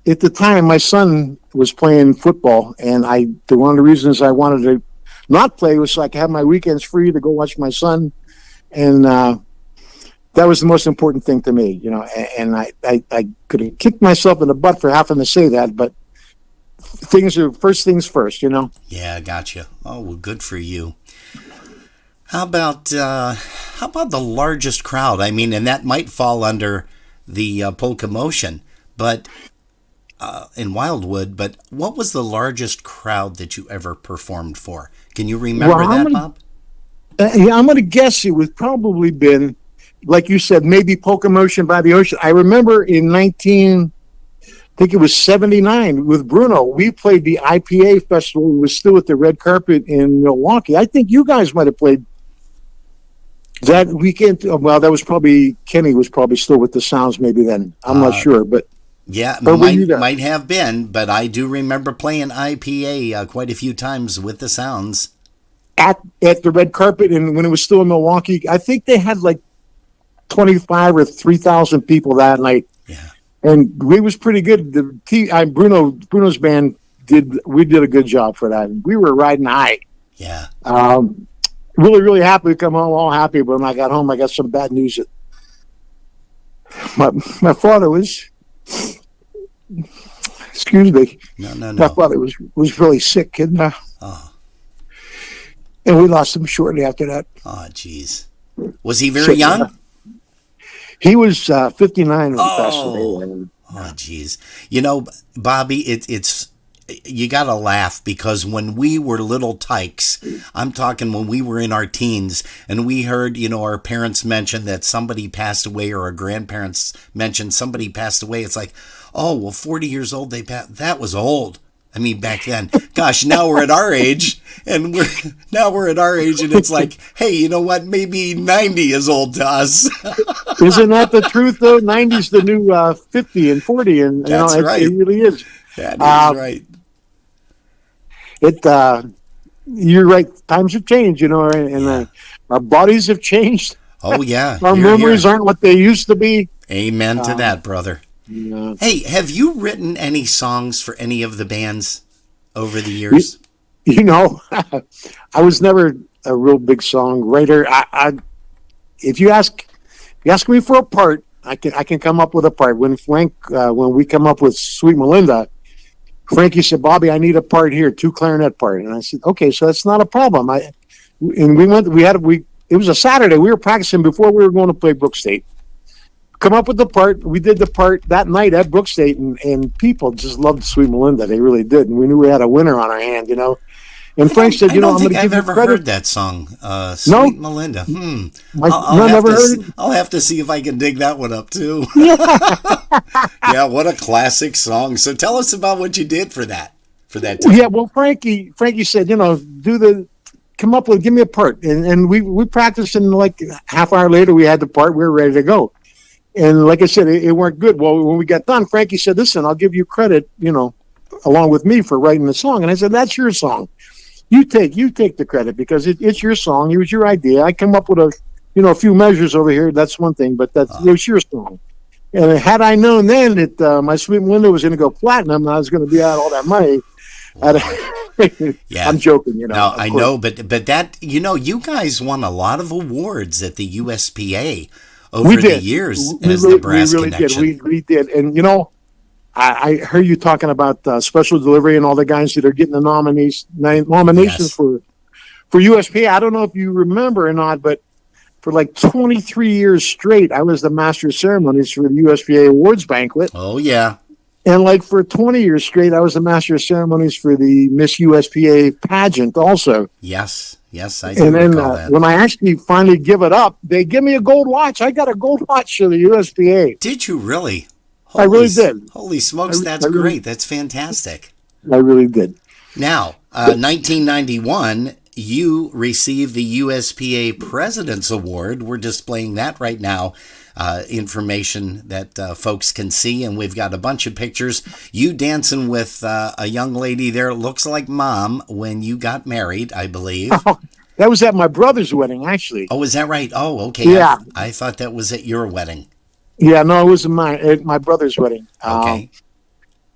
at the time, my son was playing football, and one of the reasons I wanted to not play was so I could have my weekends free to go watch my son. And that was the most important thing to me, you know. And I could have kicked myself in the butt for having to say that, but things things first, you know. Yeah, I gotcha. Oh, well, good for you. How about the largest crowd? I mean, and that might fall under the Polka Motion, but in Wildwood. But what was the largest crowd that you ever performed for? Can you remember Bob? Yeah, I'm going to guess it would probably been, like you said, maybe Polka Motion by the Ocean. I remember in I think it was 79 with Bruno. We played the IPA festival. We was still at the red carpet in Milwaukee. I think you guys might have played that weekend. Well, that was probably, Kenny was probably still with the Sounds maybe then. I'm not sure, but. Yeah, might have been, but I do remember playing IPA quite a few times with the Sounds. At the red carpet, and when it was still in Milwaukee, I think they had like 25 or 3,000 people that night. Yeah. And we was pretty good. Bruno's band did a good job for that. We were riding high. Yeah. Really, really happy to come home. All happy. But when I got home, I got some bad news. My father was. Excuse me. No. My father was really sick, and we lost him shortly after that. Oh, jeez. Was he very young? He was 59 when he passed away. Oh, jeez. You know, Bobby, it's you got to laugh because when we were little tykes, I'm talking when we were in our teens and we heard, our parents mention that somebody passed away or our grandparents mentioned somebody passed away. It's like, oh, well, 40 years old, that was old. I mean, back then, gosh, now we're at our age and it's like, hey, you know what? Maybe 90 is old to us. Isn't that the truth though? 90's the new 50 and 40. And that's right. It really is. That is right. You're right. Times have changed, and our bodies have changed. Oh yeah. Our memories aren't what they used to be. Amen to that, brother. Yeah. Hey, have you written any songs for any of the bands over the years? I was never a real big songwriter. If you ask me for a part, I can come up with a part. When we come up with Sweet Melinda, Frankie said, "Bobby, I need a part here, 2 clarinet part." And I said, "Okay, so that's not a problem." It was a Saturday. We were practicing before we were going to play Brook State. Come up with the part. We did the part that night at Brook State, and people just loved Sweet Melinda. They really did, and we knew we had a winner on our hand, And Frank said, I don't think I'm going to give you credit. I've ever heard that song, Sweet Melinda. I'll have to see if I can dig that one up too. Yeah, what a classic song. So tell us about what you did for that time. Yeah, well, Frankie said, come up with, give me a part, and we practiced, and like half hour later we had the part. We were ready to go. And like I said, it worked good. Well, when we got done, Frankie said, "Listen, I'll give you credit, along with me for writing the song." And I said, "That's your song. You take the credit because it's your song. It was your idea. I come up with a few measures over here. That's one thing, but it was your song." And had I known then that my Sweet Melinda was going to go platinum and I was going to be out all that money, yeah. I'm joking, No, I know, but that, you guys won a lot of awards at the USPA over the years the Brass Connection. We did. And, I heard you talking about Special Delivery and all the guys that are getting the nominations for USPA. I don't know if you remember or not, but for like 23 years straight, I was the Master of Ceremonies for the USPA Awards Banquet. Oh, yeah. And like for 20 years straight, I was the Master of Ceremonies for the Miss USPA pageant also. Yes, I do. And then recall that. when I actually finally give it up, they give me a gold watch. I got a gold watch for the USPA. Did you really? I really did. Holy smokes, that's great. That's fantastic. I really did. Now, 1991, you received the USPA President's Award. We're displaying that right now. Information that folks can see, and we've got a bunch of pictures. You dancing with a young lady there, looks like Mom, when you got married, I believe. That was at my brother's wedding, actually. Oh, is that right? Oh, okay. Yeah. I thought that was at your wedding. Yeah, no, it was at my brother's wedding. Okay.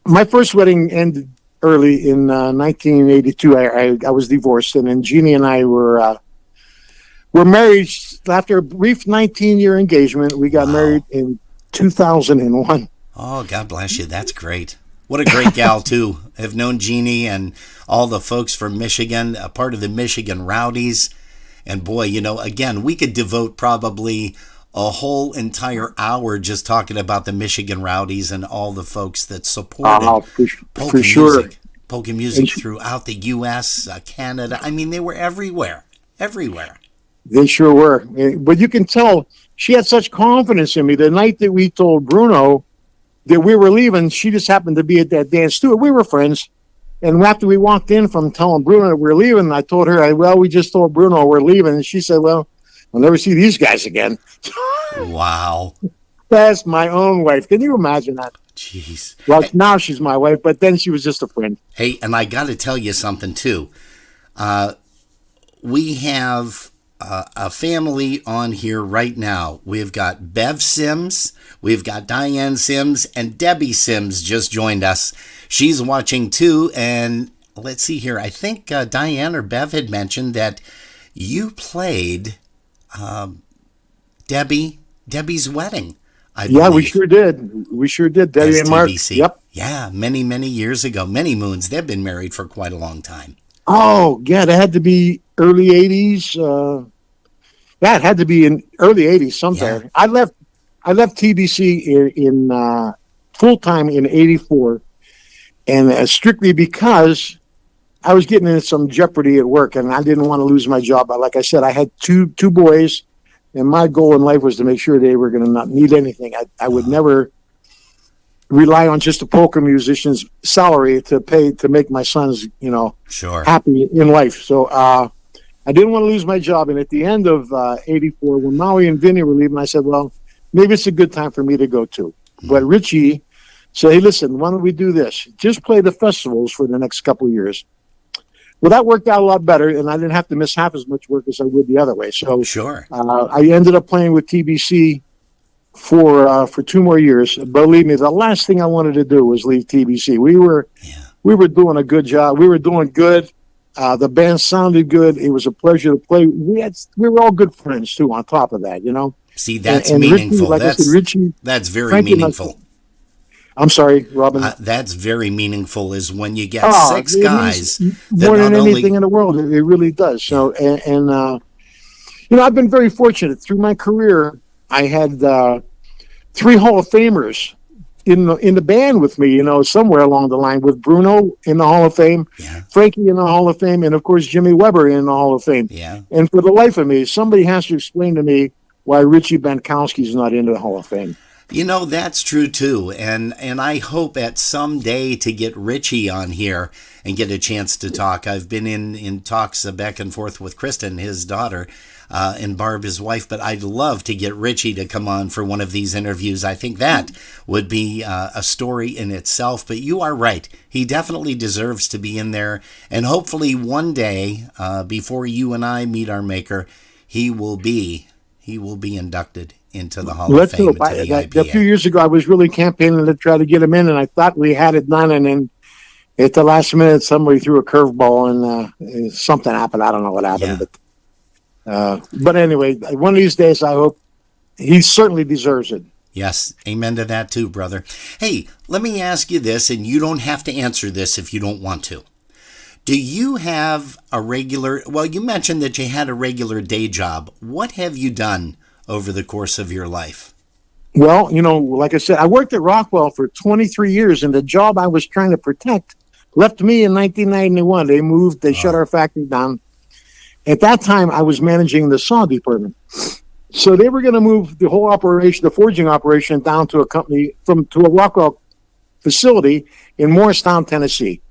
My first wedding ended early in 1982. I was divorced, and then Jeannie and I were married after a brief 19-year engagement. We got married in 2001. Oh, God bless you. That's great. What a great gal, too. I've known Jeannie and all the folks from Michigan, a part of the Michigan Rowdies. And boy, again, we could devote probably a whole entire hour just talking about the Michigan Rowdies and all the folks that supported polka music. Polka music throughout the U.S., Canada. I mean, they were everywhere. They sure were. But you can tell she had such confidence in me. The night that we told Bruno that we were leaving, she just happened to be at that dance too. We were friends. And after we walked in from telling Bruno that we were leaving, I told her, we just told Bruno we're leaving. And she said, well, I'll never see these guys again. Wow. That's my own wife. Can you imagine that? Jeez. Well, now she's my wife, but then she was just a friend. Hey, and I got to tell you something, too. We have a family on here right now. We've got Bev Sims, we've got Diane Sims, and Debbie Sims just joined us. She's watching, too, and let's see here. I think Diane or Bev had mentioned that you played Debbie's wedding. I believe. We sure did. Debbie and Mark. Yep. Yeah, many, many years ago. Many moons. They've been married for quite a long time. Oh, yeah, it had to be early 80s. It had to be in early 80s sometime. Yeah. I left TBC in full-time in 84. and strictly because I was getting into some jeopardy at work, and I didn't want to lose my job. But like I said, I had two boys, and my goal in life was to make sure they were going to not need anything. I would never rely on just a polka musician's salary to make my sons, happy in life. So I didn't want to lose my job. And at the end of '84, when Maui and Vinny were leaving, I said, well, maybe it's a good time for me to go too. But Richie said, hey, listen, why don't we do this? Just play the festivals for the next couple of years. Well, that worked out a lot better, and I didn't have to miss half as much work as I would the other way. So sure. I ended up playing with TBC for 2 more years. Believe me, the last thing I wanted to do was leave TBC. We were doing a good job. We were doing good. The band sounded good. It was a pleasure to play. We were all good friends too. On top of that, See, that's meaningful. Richie, that's very meaningful. I'm sorry, Robin. That's very meaningful. Is when you get 6 guys more than anything in the world. It really does. So, and I've been very fortunate through my career. I had 3 Hall of Famers in the band with me. Somewhere along the line, with Bruno in the Hall of Fame, Frankie in the Hall of Fame, and of course Jimmy Weber in the Hall of Fame. Yeah. And for the life of me, somebody has to explain to me why Richie Bankowski's not into the Hall of Fame. That's true too, and I hope at some day to get Richie on here and get a chance to talk. I've been in talks back and forth with Kristen, his daughter, and Barb, his wife, but I'd love to get Richie to come on for one of these interviews. I think that would be a story in itself, but you are right. He definitely deserves to be in there, and hopefully one day, before you and I meet our maker, he will be inducted into the Hall of Fame. A few years ago, I was really campaigning to try to get him in, and I thought we had it done, and then at the last minute, somebody threw a curveball, and something happened. I don't know what happened, but anyway, one of these days, I hope he certainly deserves it. Yes, amen to that too, brother. Hey, let me ask you this, and you don't have to answer this if you don't want to. Do you have you mentioned that you had a regular day job. What have you done over the course of your life? Well, like I said, I worked at Rockwell for 23 years, and the job I was trying to protect left me in 1991. They shut our factory down. At that time, I was managing the saw department. So they were going to move the whole operation, the forging operation, down to to a Rockwell facility in Morristown, Tennessee.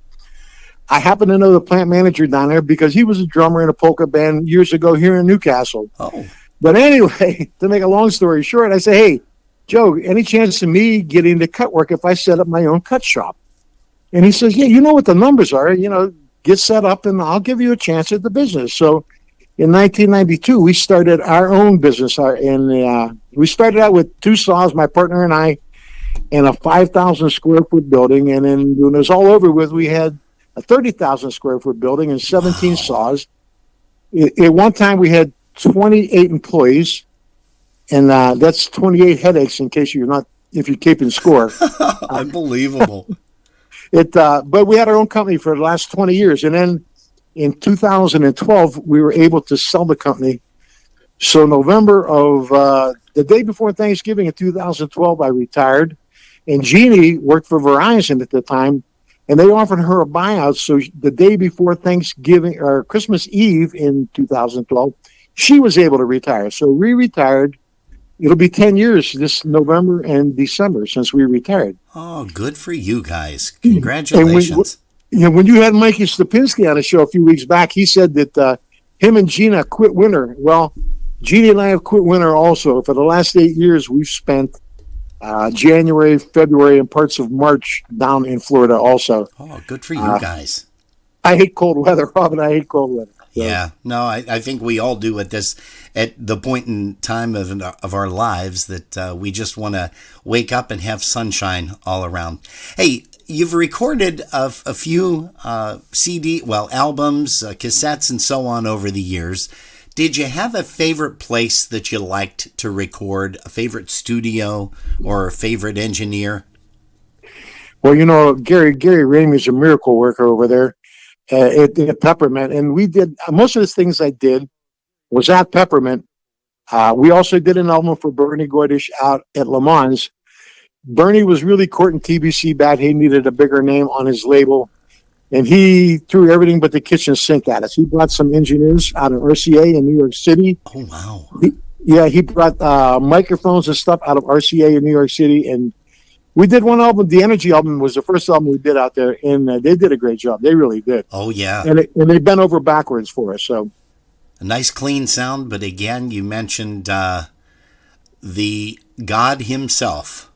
I happen to know the plant manager down there because he was a drummer in a polka band years ago here in Newcastle. Oh. But anyway, to make a long story short, I say, hey, Joe, any chance of me getting to cut work if I set up my own cut shop? And he says, yeah, you know what the numbers are, get set up and I'll give you a chance at the business. So in 1992, we started our own business. We started out with 2 saws, my partner and I, in a 5,000 square foot building. And then when it was all over with, we had a 30,000 square foot building and 17 saws. At one time, we had 28 employees, and that's 28 headaches if you're keeping score. Unbelievable. But we had our own company for the last 20 years, and then in 2012 we were able to sell the company. So November of the day before Thanksgiving in 2012, I retired, and Jeannie worked for Verizon at the time. And they offered her a buyout. So the day before Thanksgiving or Christmas Eve in 2012, she was able to retire. So we retired. It'll be 10 years this November and December since we retired. Oh, good for you guys. Congratulations. When you had Mikey Stupinski on the show a few weeks back, he said that him and Gina quit winter. Well, Gina and I have quit winter also. For the last 8 years, we've spent January, February, and parts of March down in Florida also. Oh, good for you guys. I hate cold weather, Robin. I hate cold weather. So. Yeah, no, I think we all do at the point in time of our lives that we just want to wake up and have sunshine all around. Hey, you've recorded a few albums, cassettes, and so on over the years. Did you have a favorite place that you liked to record, a favorite studio or a favorite engineer? Well, Gary Ramey's a miracle worker over there at Peppermint. And we did, most of the things I did was at Peppermint. We also did an album for Bernie Goydish out at Le Mans. Bernie was really courting TBC bad. He needed a bigger name on his label. And he threw everything but the kitchen sink at us. He brought some engineers out of RCA in New York City. Oh, wow. He brought microphones and stuff out of RCA in New York City. And we did one album. The Energy album was the first album we did out there. And they did a great job. They really did. Oh, yeah. And they bent over backwards for us. So a nice, clean sound. But again, you mentioned the God himself.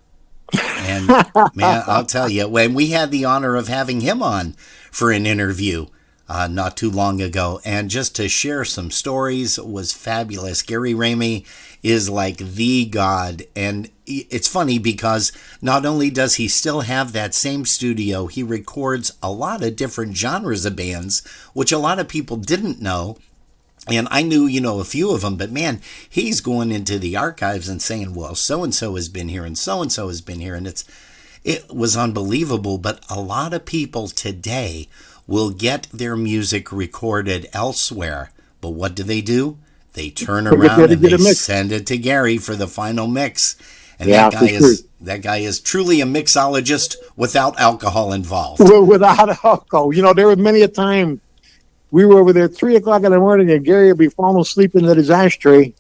And, man, I'll tell you, when we had the honor of having him on for an interview not too long ago, and just to share some stories was fabulous. Gary Ramey is like the God, and it's funny because not only does he still have that same studio, he records a lot of different genres of bands, which a lot of people didn't know. And I knew, a few of them, but man, he's going into the archives and saying, well, so-and-so has been here and so-and-so has been here. And it was unbelievable. But a lot of people today will get their music recorded elsewhere. But what do? They turn around and they send it to Gary for the final mix. And that guy is truly a mixologist without alcohol involved. Well, without alcohol. There was many a time we were over there at 3 o'clock in the morning and Gary would be falling asleep in his ashtray.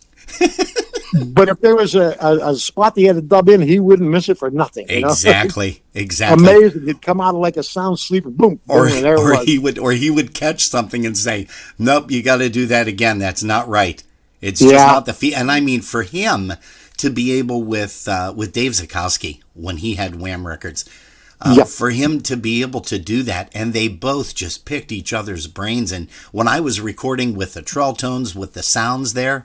But if there was a spot that he had to dub in, he wouldn't miss it for nothing. Exactly. Amazing. He'd come out of like a sound sleeper. Boom. Or he would catch something and say, nope, you got to do that again. That's not right. It's just not the fee. And I mean, for him to be able with Dave Zukowski when he had Wham Records, for him to be able to do that, and they both just picked each other's brains. And when I was recording with the Trell Tones, with the sounds there,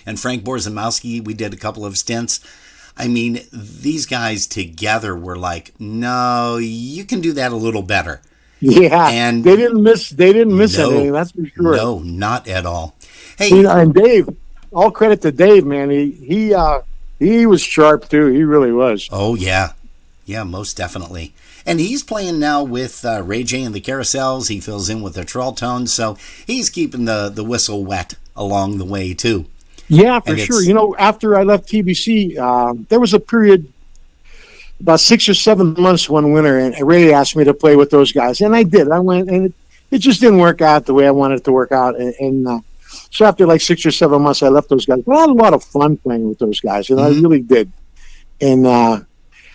and Frank Borzymowski, we did a couple of stints. I mean, these guys together were like, no, you can do that a little better. Yeah, and they didn't miss anything, that's for sure. No, not at all. Hey, and Dave, all credit to Dave, man. He was sharp too. He really was. Oh yeah. Yeah, most definitely. And he's playing now with Ray J and the Carousels. He fills in with the Trell Tones, so he's keeping the whistle wet along the way, too. Yeah, for sure. After I left TBC, there was a period, about 6 or 7 months one winter, and Ray asked me to play with those guys. And I did. I went, and it just didn't work out the way I wanted it to work out. And so after like 6 or 7 months, I left those guys. But I had a lot of fun playing with those guys, and I really did. And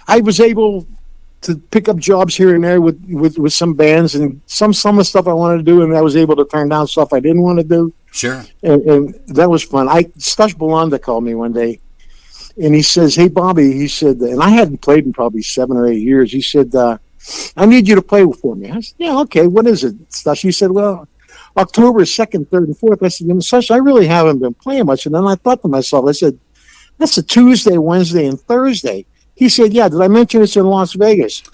I was able to pick up jobs here and there with some bands, and some of the stuff I wanted to do, and I was able to turn down stuff I didn't want to do. Sure. And that was fun. Stush Belanda called me one day, and he says, "Hey, Bobby," he said, and I hadn't played in probably 7 or 8 years. He said, "I need you to play for me." I said, "Yeah, okay. What is it, Stush?" He said, "Well, October 2nd, 3rd, and 4th. I said, "Stush, I really haven't been playing much." And then I thought to myself, I said, "That's a Tuesday, Wednesday, and Thursday." He said, "Yeah, did I mention it's in Las Vegas?"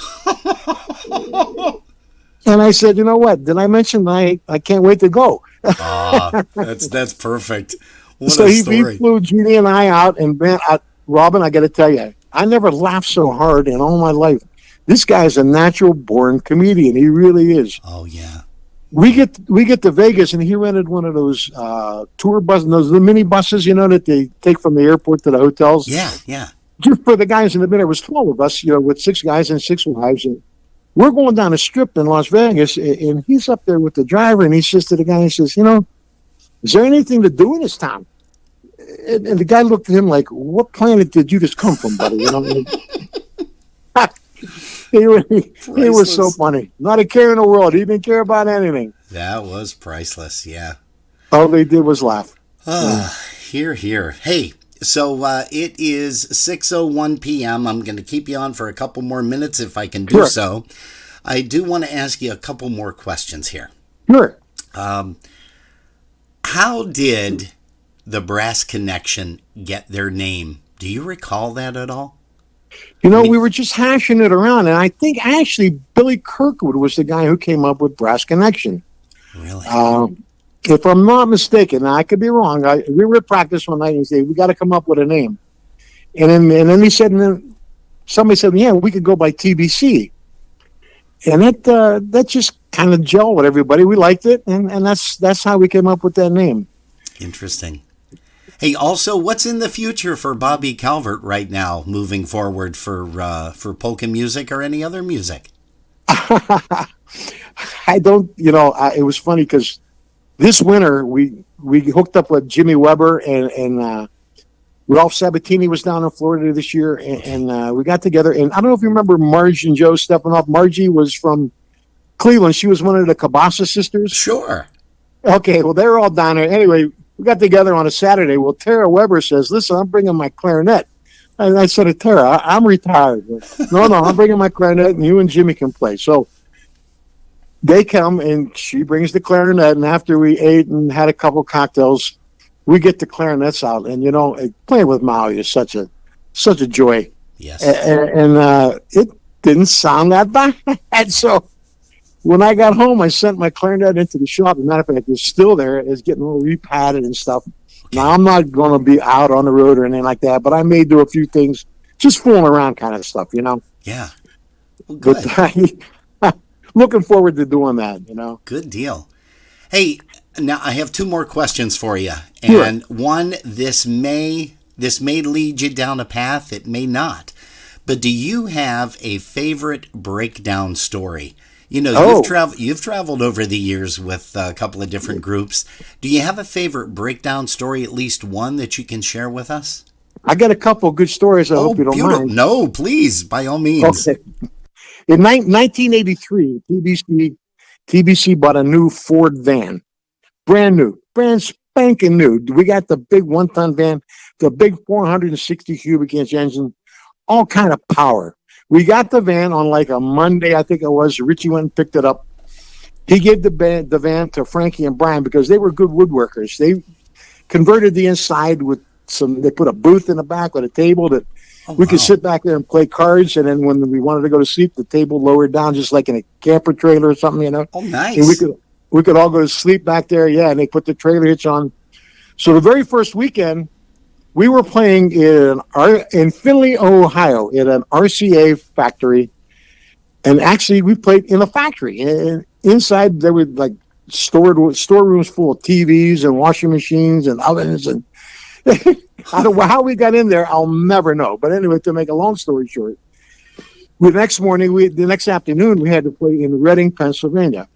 And I said, "You know what? Did I mention I can't wait to go?" That's perfect. What so a he story. flew Jeannie and I out, and man, Robin, I got to tell you, I never laughed so hard in all my life. This guy is a natural born comedian. He really is. Oh yeah. We get to Vegas, and he rented one of those tour buses, the mini buses, that they take from the airport to the hotels. Yeah. Just for the guys in the middle, there was 12 of us, with 6 guys and 6 wives. And we're going down a strip in Las Vegas, and he's up there with the driver, and he says to the guy, he says, "Is there anything to do in this town?" And the guy looked at him like, "What planet did you just come from, buddy?" He was so funny. Not a care in the world. He didn't care about anything. That was priceless, yeah. All they did was laugh. Hear. Hey, so it is 6:01 p.m. I'm going to keep you on for a couple more minutes if I can do so. I do want to ask you a couple more questions here. Sure. How did the Brass Connection get their name? Do you recall that at all? We were just hashing it around, and I think actually Billy Kirkwood was the guy who came up with Brass Connection. Really? If I'm not mistaken, now I could be wrong. We were at practice one night, and he said, "We got to come up with a name." And then he said, and then somebody said, "Yeah, we could go by TBC." And that just kind of gelled with everybody. We liked it, and that's how we came up with that name. Interesting. Hey, also, what's in the future for Bobby Calvert right now, moving forward for polka music or any other music? I don't, it was funny because this winter we hooked up with Jimmy Weber and Ralph Sabatini was down in Florida this year, and we got together. And I don't know if you remember Marge and Joe stepping off. Margie was from Cleveland. She was one of the Cabasa sisters. Sure. Okay, well, they're all down there. Anyway, we got together on a Saturday. Well, Tara Weber says, listen, I'm bringing my clarinet. And I said to Tara, I'm retired. No, I'm bringing my clarinet, and you and Jimmy can play. So they come, and she brings the clarinet, and after we ate and had a couple cocktails, we get the clarinets out. And, playing with Maui is such a joy. Yes. And it didn't sound that bad. So when I got home, I sent my clarinet into the shop. As a matter of fact, it's still there. It's getting all repadded and stuff. Now, I'm not going to be out on the road or anything like that, but I may do a few things, just fooling around kind of stuff, Yeah. Well, good. But looking forward to doing that, Good deal. Hey, now I have 2 more questions for you. Sure. And one, this may lead you down a path, it may not. But do you have a favorite breakdown story? You've traveled over the years with a couple of different groups. Do you have a favorite breakdown story, at least one that you can share with us? I got a couple of good stories. I hope you don't mind. No, please, by all means. Okay. In 1983, TBC bought a new Ford van, brand spanking new. We got the big 1-ton van, the big 460 cubic inch engine, all kind of power. We got the van on like a Monday, I think it was. Richie went and picked it up. He gave the van to Frankie and Brian because they were good woodworkers. They converted the inside with they put a booth in the back with a table that we could sit back there and play cards. And then when we wanted to go to sleep, the table lowered down just like in a camper trailer or something, Oh, nice. And we could all go to sleep back there. Yeah, and they put the trailer hitch on. So the very first weekend, we were playing in Findlay, Ohio, in an RCA factory, and actually we played in a factory. And inside there were like storerooms full of TVs and washing machines and ovens, and I don't know how we got in there. I'll never know. But anyway, to make a long story short, the next afternoon we had to play in Reading, Pennsylvania.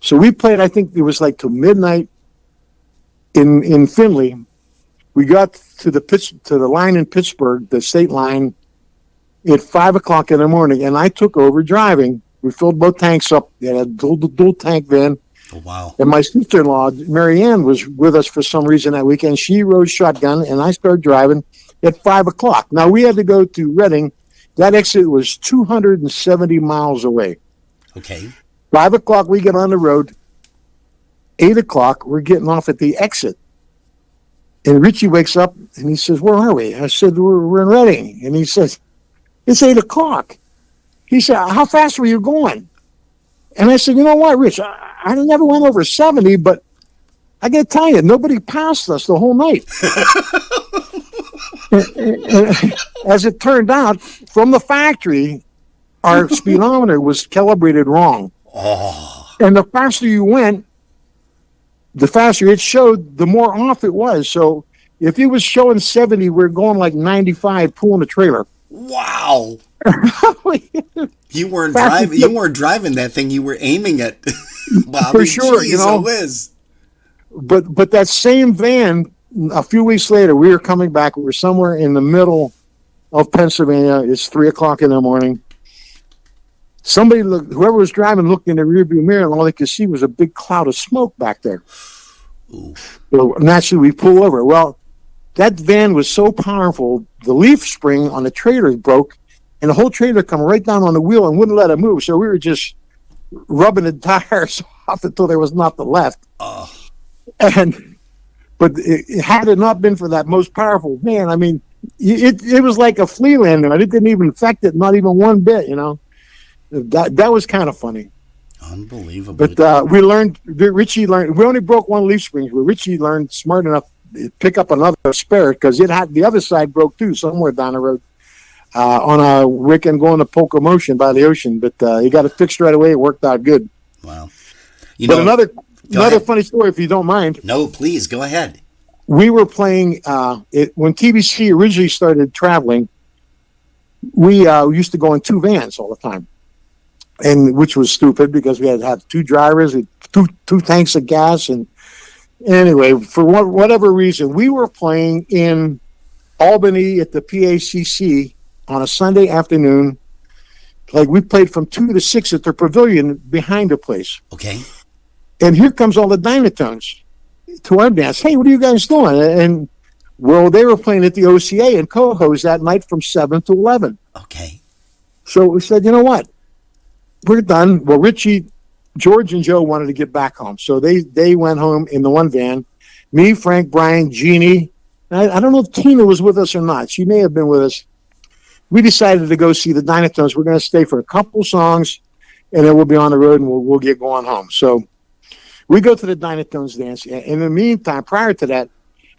So we played. I think it was like till midnight in Findlay. We got to the line in Pittsburgh, the state line, at 5:00 in the morning, and I took over driving. We filled both tanks up. They had a dual tank van. Oh, wow. And my sister-in-law, Mary Ann, was with us for some reason that weekend. She rode shotgun, and I started driving at 5:00. Now, we had to go to Reading. That exit was 270 miles away. Okay. 5:00, we get on the road. 8:00, we're getting off at the exit. And Richie wakes up and he says, where are we? I said, we're in Reading. And he says, it's 8:00. He said, how fast were you going? And I said, you know what, Rich, I never went over 70, but I got to tell you, nobody passed us the whole night. and as it turned out, from the factory, our speedometer was calibrated wrong. Oh. And the faster you went, the faster it showed, the more off it was. So if it was showing 70, we're going like 95 pulling a trailer. Wow. You weren't driving that thing, you were aiming it. Bobby, for sure, whiz. But that same van, a few weeks later, we were coming back. We were somewhere in the middle of Pennsylvania. It's 3:00 in the morning. Whoever was driving looked in the rearview mirror, and all they could see was a big cloud of smoke back there. Ooh. So naturally, we pull over. Well, that van was so powerful, the leaf spring on the trailer broke, and the whole trailer come right down on the wheel and wouldn't let it move. So we were just rubbing the tires off until there was nothing left. Oh. But had it not been for that most powerful van, I mean, it was like a flea lander. It didn't even affect it, not even one bit, That was kind of funny. Unbelievable. But Richie learned, we only broke one leaf spring, but Richie learned smart enough to pick up another spare because the other side broke too, somewhere down the road on a weekend going to Polka Motion by the ocean. But he got it fixed right away. It worked out good. Wow. Another funny story, if you don't mind. No, please, go ahead. we were playing when TBC originally started traveling. We used to go in two vans all the time, and which was stupid because we had to have two drivers, and two tanks of gas, and anyway, for whatever reason, we were playing in Albany at the PACC on a Sunday afternoon. Like we played from 2 to 6 at the pavilion behind the place. Okay. And here comes all the Dynatones to our dance. Hey, what are you guys doing? And well, they were playing at the OCA in Cohoes that night from 7 to 11. Okay. So we said, you know what? We're done. Well, Richie, George, and Joe wanted to get back home. So they went home in the one van. Me, Frank, Brian, Jeannie. I don't know if Tina was with us or not. She may have been with us. We decided to go see the Dynatones. We're going to stay for a couple songs, and then we'll be on the road, and we'll get going home. So we go to the Dynatones dance. In the meantime, prior to that,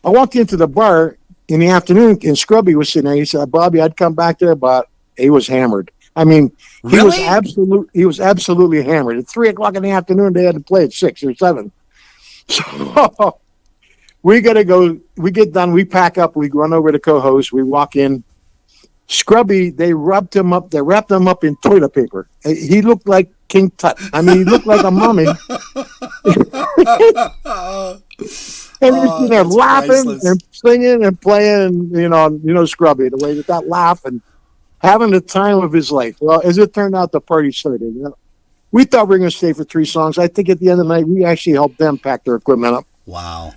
I walked into the bar in the afternoon, and Scrubby was sitting there. He said, Bobby, I'd come back there, but he was hammered. I mean, he was absolutely hammered. At 3 o'clock in the afternoon, they had to play at 6 or 7. So we got to go. We get done. We pack up. We run over to Cohoes. We walk in. Scrubby, they wrapped him up in toilet paper. He looked like King Tut. I mean, he looked like a mummy. And he's sitting there laughing priceless. And singing and playing, you know, Scrubby, the way that laugh and having the time of his life. Well, as it turned out, the party started. You know? We thought we were going to stay for 3 songs. I think at the end of the night, we actually helped them pack their equipment up. Wow.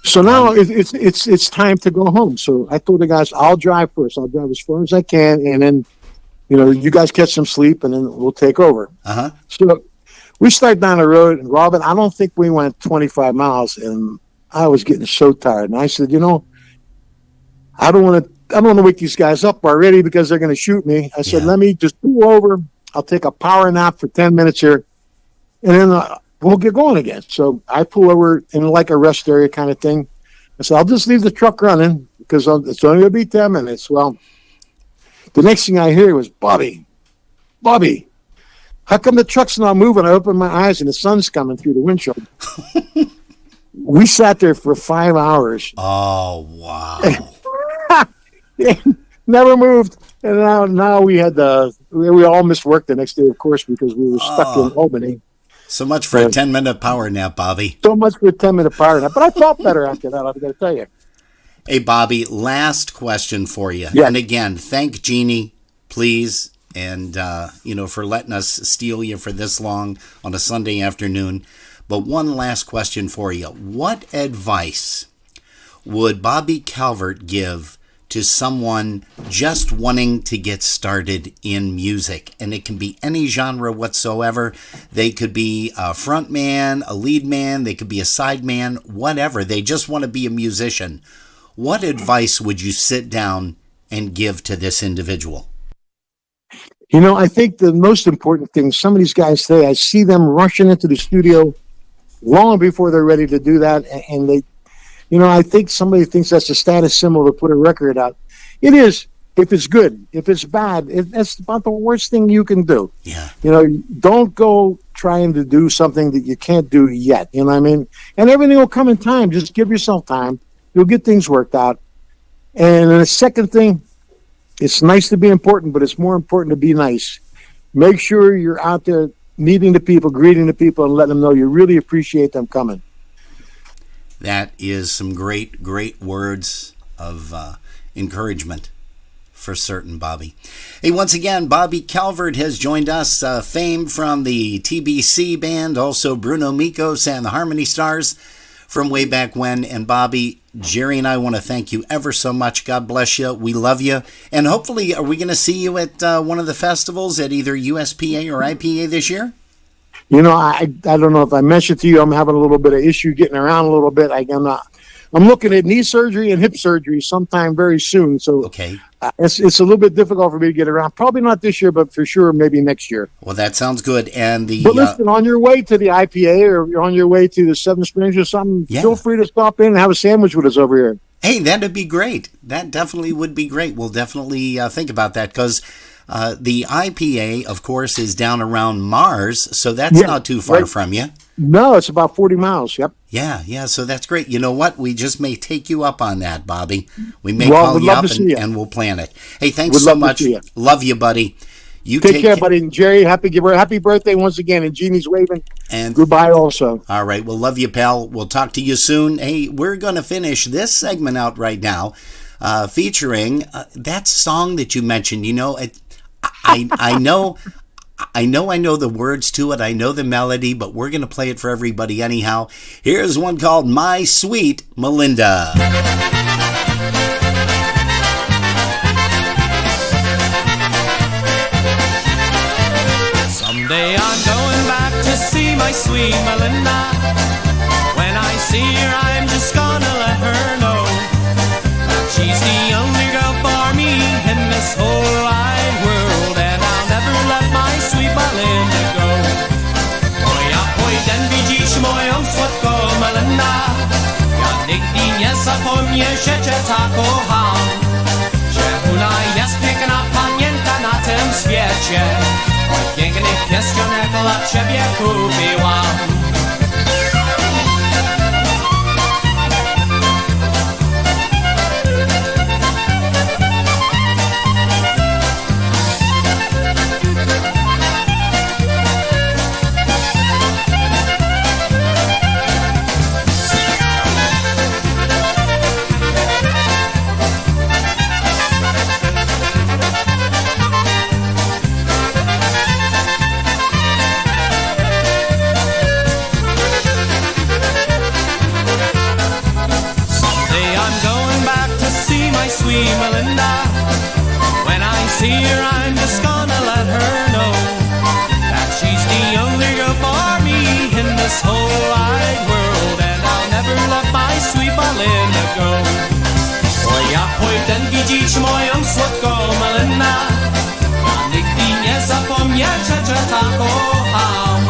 So now it's time to go home. So I told the guys, I'll drive first. I'll drive as far as I can, and then, you know, you guys catch some sleep, and then we'll take over. Uh-huh. So we start down the road, and Robin, I don't think we went 25 miles, and I was getting so tired. And I said, you know, I don't want to wake these guys up already because they're going to shoot me. I said, let me just pull over. I'll take a power nap for 10 minutes here, and then we'll get going again. So I pull over in like a rest area kind of thing. I said, I'll just leave the truck running because it's only going to be 10 minutes. Well, the next thing I hear was, Bobby, how come the truck's not moving? I open my eyes and the sun's coming through the windshield. We sat there for 5 hours. Oh, wow. Never moved. And now we all missed work the next day, of course, because we were stuck in Albany. So much for a 10-minute power nap, Bobby. So much for a 10-minute power nap. But I felt better after that, I've got to tell you. Hey, Bobby, last question for you. Yeah. And again, thank Jeannie, please, and, for letting us steal you for this long on a Sunday afternoon. But one last question for you. What advice would Bobby Calvert give to someone just wanting to get started in music? And it can be any genre whatsoever. They could be a front man, a lead man, they could be a side man, whatever. They just want to be a musician. What advice would you sit down and give to this individual? You know, I think the most important thing, some of these guys today, I see them rushing into the studio long before they're ready to do that, and they, you know, I think somebody thinks that's a status symbol to put a record out. It is, if it's good. If it's bad, that's about the worst thing you can do. Yeah. You know, don't go trying to do something that you can't do yet. You know what I mean? And everything will come in time. Just give yourself time. You'll get things worked out. And the second thing, it's nice to be important, but it's more important to be nice. Make sure you're out there meeting the people, greeting the people, and letting them know you really appreciate them coming. That is some great, great words of encouragement for certain, Bobby. Hey, once again, Bobby Calvert has joined us, famed from the TBC band, also Bruno Mikos and the Harmony Stars from way back when. And Bobby, Jerry and I want to thank you ever so much. God bless you. We love you. And hopefully, are we going to see you at one of the festivals at either USPA or IPA this year? You know, I don't know if I mentioned to you, I'm having a little bit of issue getting around a little bit. I'm looking at knee surgery and hip surgery sometime very soon. So okay. It's a little bit difficult for me to get around. Probably not this year, but for sure maybe next year. Well, that sounds good. And but listen, on your way to the IPA or you're on your way to the Seven Springs or something, feel free to stop in and have a sandwich with us over here. Hey, that'd be great. That definitely would be great. We'll definitely think about that because The IPA, of course, is down around Mars, so that's not too far from you. No, it's about 40 miles. Yep. Yeah, so that's great. You know what? We just may take you up on that, Bobby. We may call you up and we'll plan it. Hey, thanks so much. Love you, buddy. You take care, buddy. And Jerry, happy birthday once again. And Jeannie's waving. And goodbye also. All right. Well, love you, pal. We'll talk to you soon. Hey, we're going to finish this segment out right now featuring that song that you mentioned. You know, I know the words to it. I know the melody, but we're going to play it for everybody anyhow. Here's one called My Sweet Melinda. Someday I'm going back to see my sweet Melinda. When I see her, I'm just gonna let her know that she's the only girl for me in this whole wide world, and I'll never let my sweet Melinda go. Moja pójdę widzieć moją słodką Melinda. Ja nigdy nie zapomnę, że cię tak kocham, że ona jest piękna panienka na tym świecie. Pięknych pieścionek dla ciebie kupiłam. Sweet Melinda, when I see her, I'm just gonna let her know that she's the only girl for me in this whole wide world, and I'll never let my sweet Melinda go. O ja pójdę widzieć moją słodką Melinda. Ja nigdy nie zapomnę, że cię tak kocham,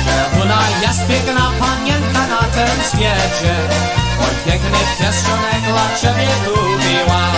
że ona jest piękna panienka na tym świecie. Oj, piękny pieścionek dla ciebie kupiłam.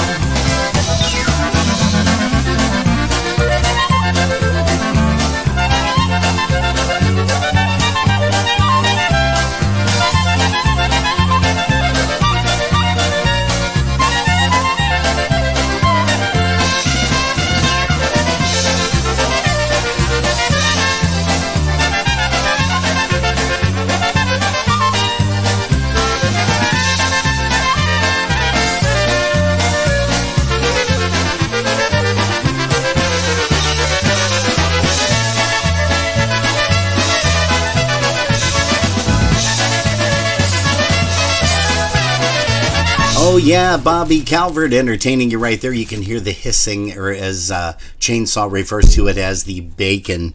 Oh, yeah, Bobby Calvert entertaining you right there. You can hear the hissing, or as Chainsaw refers to it as the bacon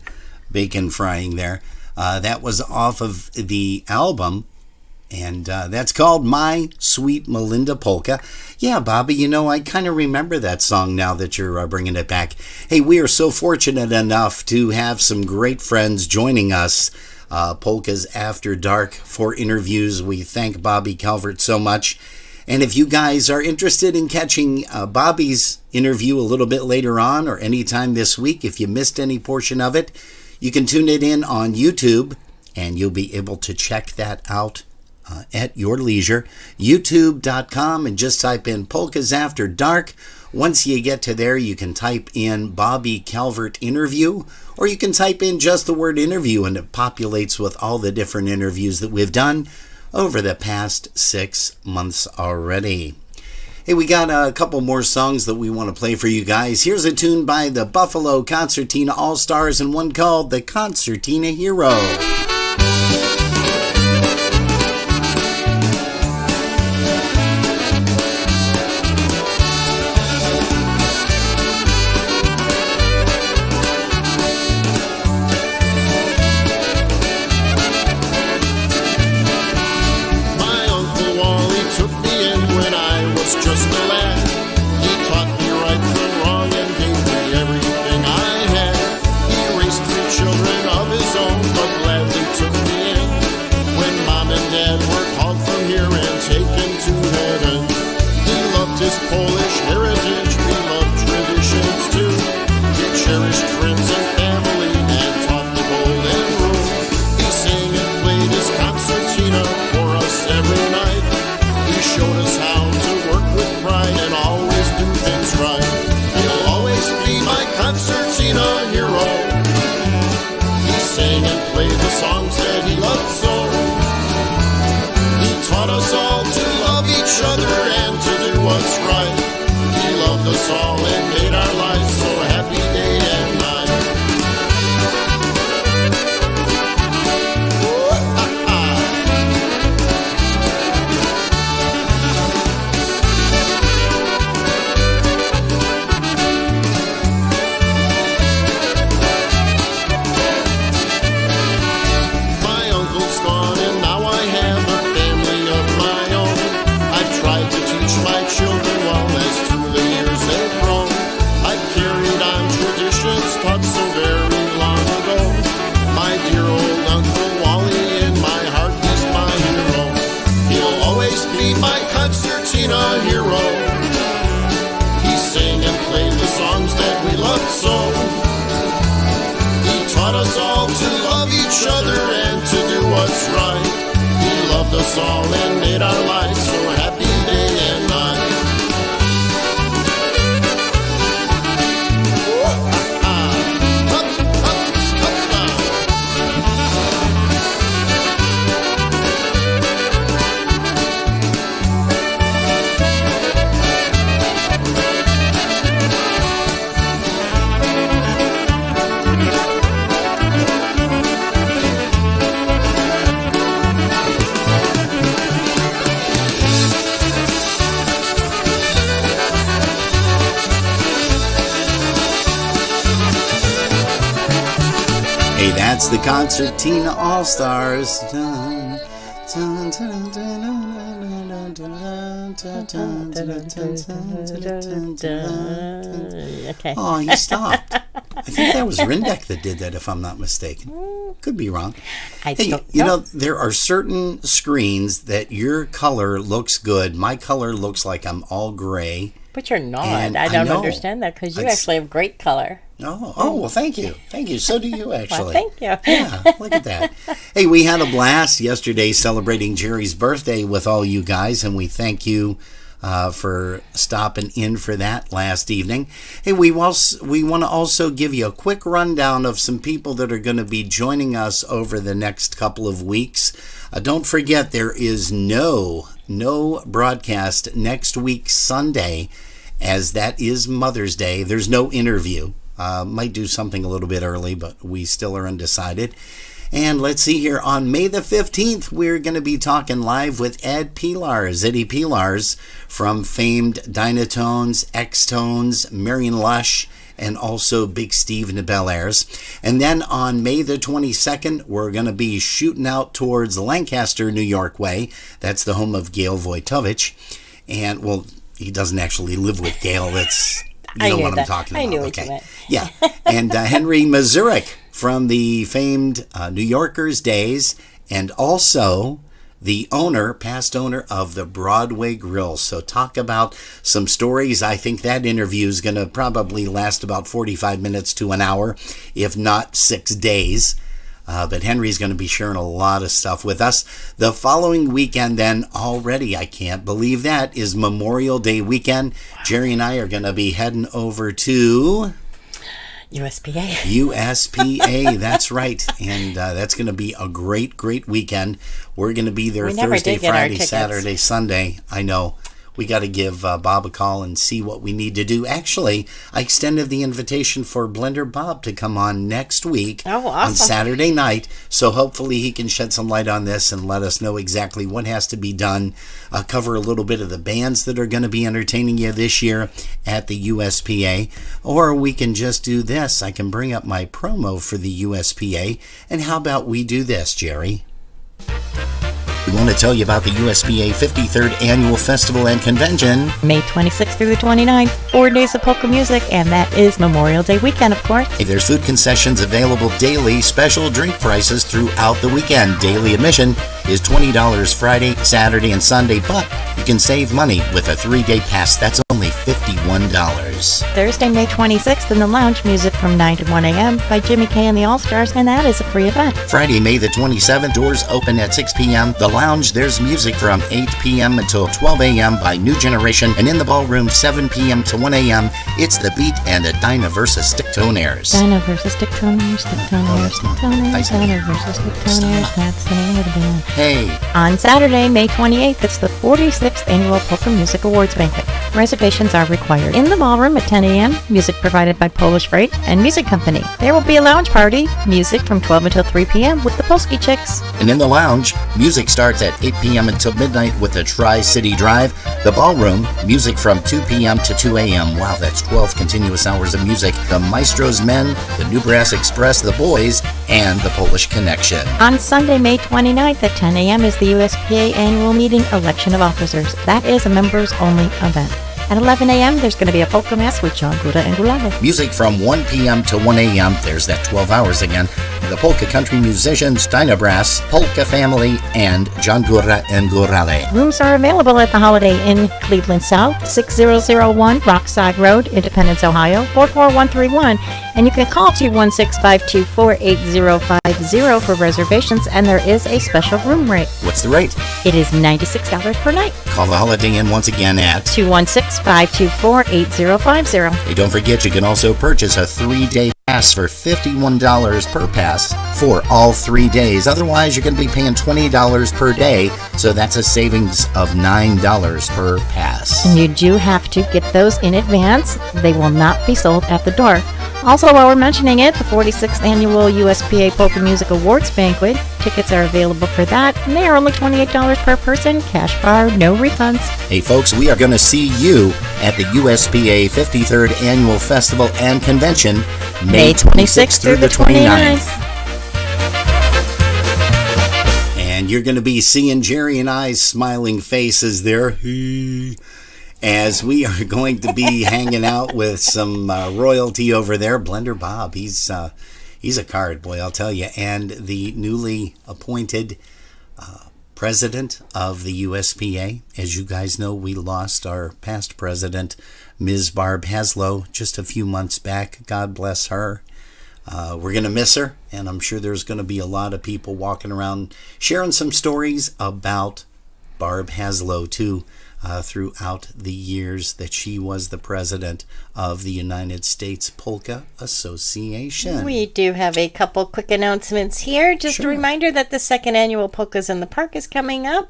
frying there. That was off of the album, and that's called My Sweet Melinda Polka. Yeah, Bobby, you know, I kind of remember that song now that you're bringing it back. Hey, we are so fortunate enough to have some great friends joining us, Polkas After Dark, for interviews. We thank Bobby Calvert so much. And if you guys are interested in catching Bobby's interview a little bit later on or anytime this week, if you missed any portion of it, you can tune it in on YouTube, and you'll be able to check that out at your leisure. YouTube.com, and just type in Polkas After Dark. Once you get to there, you can type in Bobby Calvert interview, or you can type in just the word interview, and it populates with all the different interviews that we've done over the past 6 months already. Hey, we got a couple more songs that we want to play for you guys. Here's a tune by the Buffalo Concertina All-Stars and one called The Concertina Hero. Just a lad, he taught me right from wrong and gave me everything I had. He raised 3 children of his own, but gladly right. He'll always be my concertina hero. He sang and played the songs that he loved so. He taught us all to love each other and to do what's right. He loved us all and made our lives so happy day and night. Concertina hero. He sang and played the songs that we loved so. He taught us all to love each other and to do what's right. He loved us all and made our lives so happy day and night. Hey, that's the Concertina All-Stars. Okay. Oh, you stopped. I think that was Rindeck that did that, if I'm not mistaken. Could be wrong. Hey, you know, there are certain screens that your color looks good. My color looks like I'm all gray. But you're not. And I don't know. understand that because you actually have great color. Oh, well, thank you. Thank you. So do you, actually. Well, thank you. Yeah, look at that. Hey, we had a blast yesterday celebrating Jerry's birthday with all you guys, and we thank you for stopping in for that last evening. Hey, we want to also give you a quick rundown of some people that are going to be joining us over the next couple of weeks. Don't forget, there is no broadcast next week Sunday, as that is Mother's Day. There's no interview. Might do something a little bit early, but we still are undecided. And let's see here, on May the 15th, we're going to be talking live with Eddie Pilars from famed Dynatones, X-Tones, Marion Lush, and also Big Steve and the Bel Airs. And then on May the 22nd, we're going to be shooting out towards Lancaster, New York way. That's the home of Gail Wojtowicz. And, well, he doesn't actually live with Gail. That's, you know what I'm talking about. I knew what you meant. Yeah. And Henry Mazurek from the famed New Yorker's days, and also the past owner of the Broadway Grill. So talk about some stories. I think that interview is going to probably last about 45 minutes to an hour, if not 6 days. But Henry's going to be sharing a lot of stuff with us. The following weekend then, already, I can't believe that, is Memorial Day weekend. Jerry and I are going to be heading over to USPA, that's right. And that's going to be a great weekend. We're going to be there Thursday, Friday, Saturday, Sunday. I know. We got to give Bob a call and see what we need to do. Actually, I extended the invitation for Blender Bob to come on next week on Saturday night. So hopefully he can shed some light on this and let us know exactly what has to be done. Cover a little bit of the bands that are going to be entertaining you this year at the USPA. Or we can just do this. I can bring up my promo for the USPA. And how about we do this, Jerry? We want to tell you about the USPA 53rd Annual Festival and Convention. May 26th through the 29th, 4 days of polka music, and that is Memorial Day weekend, of course. Hey, there's food concessions available daily, special drink prices throughout the weekend, daily admission, is $20 Friday, Saturday, and Sunday, but you can save money with a 3-day pass. That's only $51. Thursday, May 26th in the Lounge, music from 9 to 1 a.m. by Jimmy K and the All-Stars, and that is a free event. Friday, May the 27th, doors open at 6 p.m. The Lounge, there's music from 8 p.m. until 12 a.m. by New Generation, and in the ballroom, 7 p.m. to 1 a.m., it's The Beat and the Dinah vs. Sticktonaires. Dinah vs. Sticktonaires, Sticktonaires, Sticktonaires, Dinah vs. Sticktonaires, that's the name of the band. Hey. On Saturday, May 28th, it's the 46th Annual Polka Music Awards Banquet. Reservations are required. In the ballroom at 10 a.m., music provided by Polish Freight and Music Company. There will be a lounge party, music from 12 until 3 p.m. with the Polski Chicks. And in the Lounge, music starts at 8 p.m. until midnight with the Tri-City Drive. The ballroom, music from 2 p.m. to 2 a.m. Wow, that's 12 continuous hours of music. The Maestro's Men, the New Brass Express, the Boys, and the Polish Connection. On Sunday, May 29th at 10 a.m. is the USPA Annual Meeting Election of Officers. That is a members-only event. At 11 a.m., there's going to be a polka mass with John Gura and Gulale. Music from 1 p.m. to 1 a.m. There's that 12 hours again. The polka country musicians, Dinah Brass, Polka Family, and John Gura and Gurale. Rooms are available at the Holiday Inn, Cleveland South, 6001 Rockside Road, Independence, Ohio, 44131. And you can call 216-524-8050 for reservations, and there is a special room rate. What's the rate? It is $96 per night. Call the Holiday Inn once again at 216-524-8050. Hey, don't forget, you can also purchase a 3-day pass for $51 per pass for all 3 days. Otherwise, you're going to be paying $20 per day, so that's a savings of $9 per pass. And you do have to get those in advance. They will not be sold at the door. Also, while we're mentioning it, the 46th Annual USPA Polka Music Awards Banquet. Tickets are available for that, and they are only $28 per person. Cash bar, no refunds. Hey folks, we are going to see you at the USPA 53rd Annual Festival and Convention, May 26th through the 29th. And you're going to be seeing Jerry and I's smiling faces there, as we are going to be hanging out with some royalty over there. Blender Bob, he's a card, boy, I'll tell you. And the newly appointed president of the USPA. As you guys know, we lost our past president, Ms. Barb Haslow, just a few months back. God bless her. We're going to miss her, and I'm sure there's going to be a lot of people walking around sharing some stories about Barb Haslow, too, throughout the years that she was the president of the United States Polka Association. We do have a couple quick announcements here. Just a reminder that the second annual Polkas in the Park is coming up,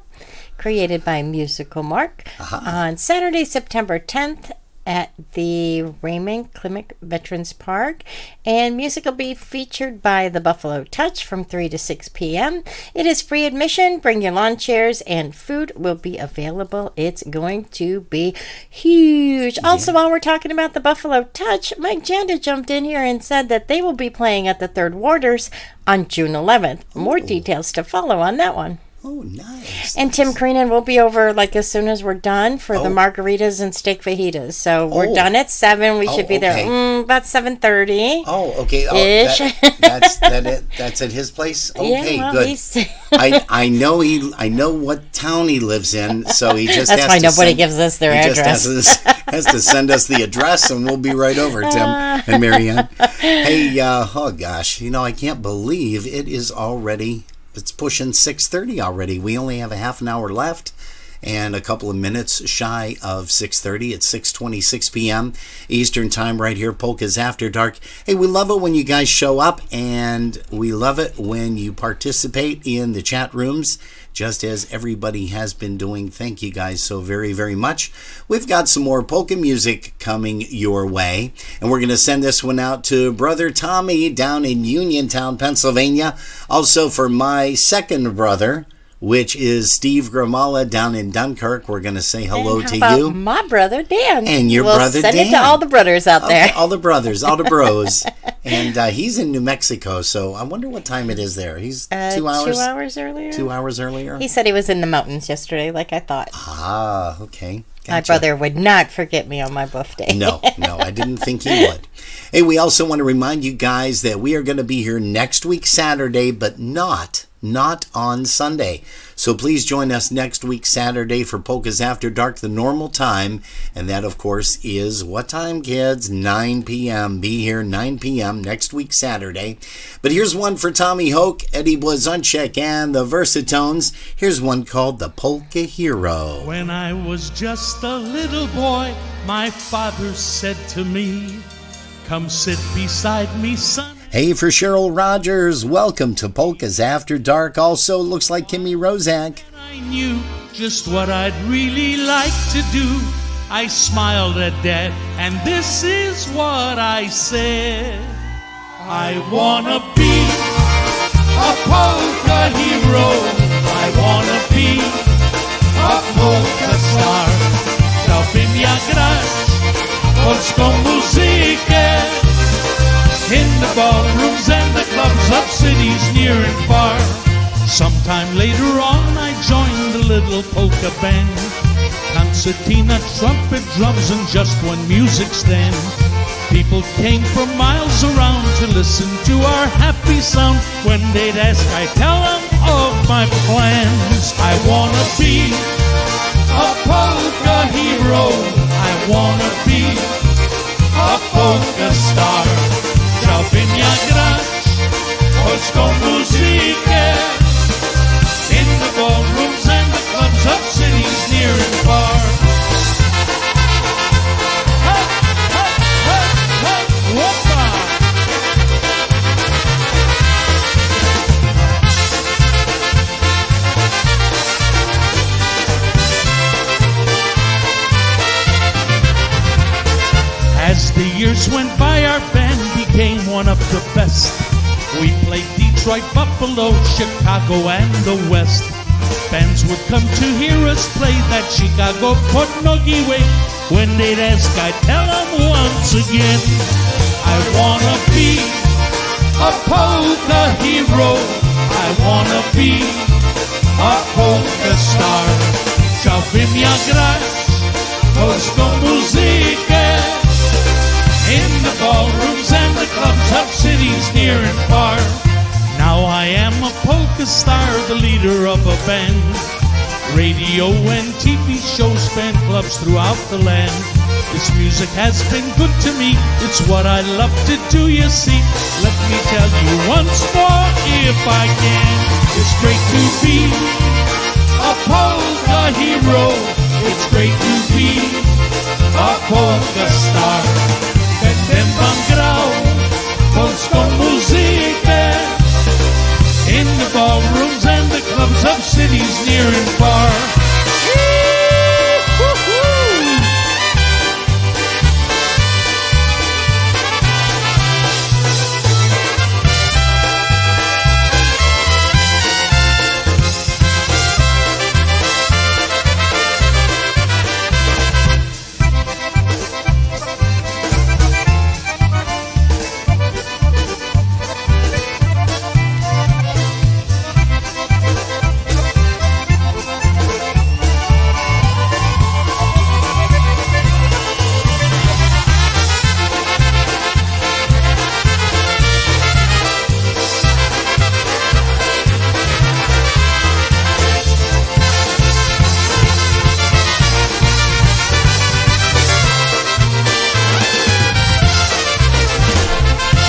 created by Musical Mark, on Saturday, September 10th. At the Raymond Klimek Veterans Park, and music will be featured by the Buffalo Touch from 3 to 6 p.m. It is free admission. Bring your lawn chairs, and food will be available. It's going to be huge. Yeah. Also, while we're talking about the Buffalo Touch, Mike Janda jumped in here and said that they will be playing at the Third Warders on June 11th. More details to follow on that one. Oh, nice. And Tim Creenan will be over as soon as we're done for the margaritas and steak fajitas. So we're done at 7. We should be there about 7:30. Oh, okay. Ish. That's at his place. Okay, yeah, well, good. I know what town he lives in, so he just that's has why to nobody gives us their address. Has to send us the address, and we'll be right over, Tim and Marianne. Hey, oh gosh, I can't believe it is already. It's pushing 6:30 already. We only have a half an hour left and a couple of minutes shy of 6:30. It's 6:26 p.m. Eastern Time right here, Polkas After Dark. Hey, we love it when you guys show up, and we love it when you participate in the chat rooms, just as everybody has been doing. Thank you guys so very, very much. We've got some more polka music coming your way, and we're going to send this one out to Brother Tommy down in Uniontown, Pennsylvania. Also for my second brother, which is Steve Gramala down in Dunkirk. We're going to say hello to you. My brother Dan. And your brother Dan. Send it to all the brothers out there. All the brothers, all the bros. And he's in New Mexico, so I wonder what time it is there. He's 2 hours? 2 hours earlier. 2 hours earlier? He said he was in the mountains yesterday, like I thought. Ah, okay. Gotcha. My brother would not forget me on my birthday. No, I didn't think he would. Hey, we also want to remind you guys that we are going to be here next week, Saturday, but not not on Sunday. So please join us next week, Saturday, for Polkas After Dark, the normal time. And that, of course, is what time, kids? 9 p.m. Be here 9 p.m. next week, Saturday. But here's one for Tommy Hoke, Eddie Blazonczyk, and the Versatones. Here's one called The Polka Hero. When I was just a little boy, my father said to me, "Come sit beside me, son." Hey, for Cheryl Rogers, welcome to Polkas After Dark. Also, looks like Kimmy Rozak. I knew just what I'd really like to do. I smiled at Dad, and this is what I said. I wanna be a polka hero. I wanna be a polka star. Chciałbym ja grać polską muzykę in the ballrooms and the clubs of cities near and far. Sometime later on I joined the little polka band. Concertina, trumpet, drums, and just one music stand. People came from miles around to listen to our happy sound. When they'd ask, I tell them of my plans. I wanna be a polka hero. I wanna be a polka star. Chciałbym ja grać polską muzykę in the ballrooms and the clubs of cities near and far. Hey, hey, hey, hey, whoop-a! As the years went by, our band became one of the best. We played Detroit, Buffalo, Chicago, and the West. Bands would come to hear us play that Chicago Podnogi way. When they'd ask, I'd tell them once again, I wanna be a polka hero. I wanna be a polka star. Chciałbym ja grać polską muzykę in the ballrooms and the clubs of cities near and far. Now I am a polka star, the leader of a band. Radio and TV shows, fan clubs throughout the land. This music has been good to me, it's what I love to do, you see. Let me tell you once more, if I can. It's great to be a polka hero. It's great to be a polka star. Będę wam grał polską muzykę in the ballrooms and the clubs of cities near and far.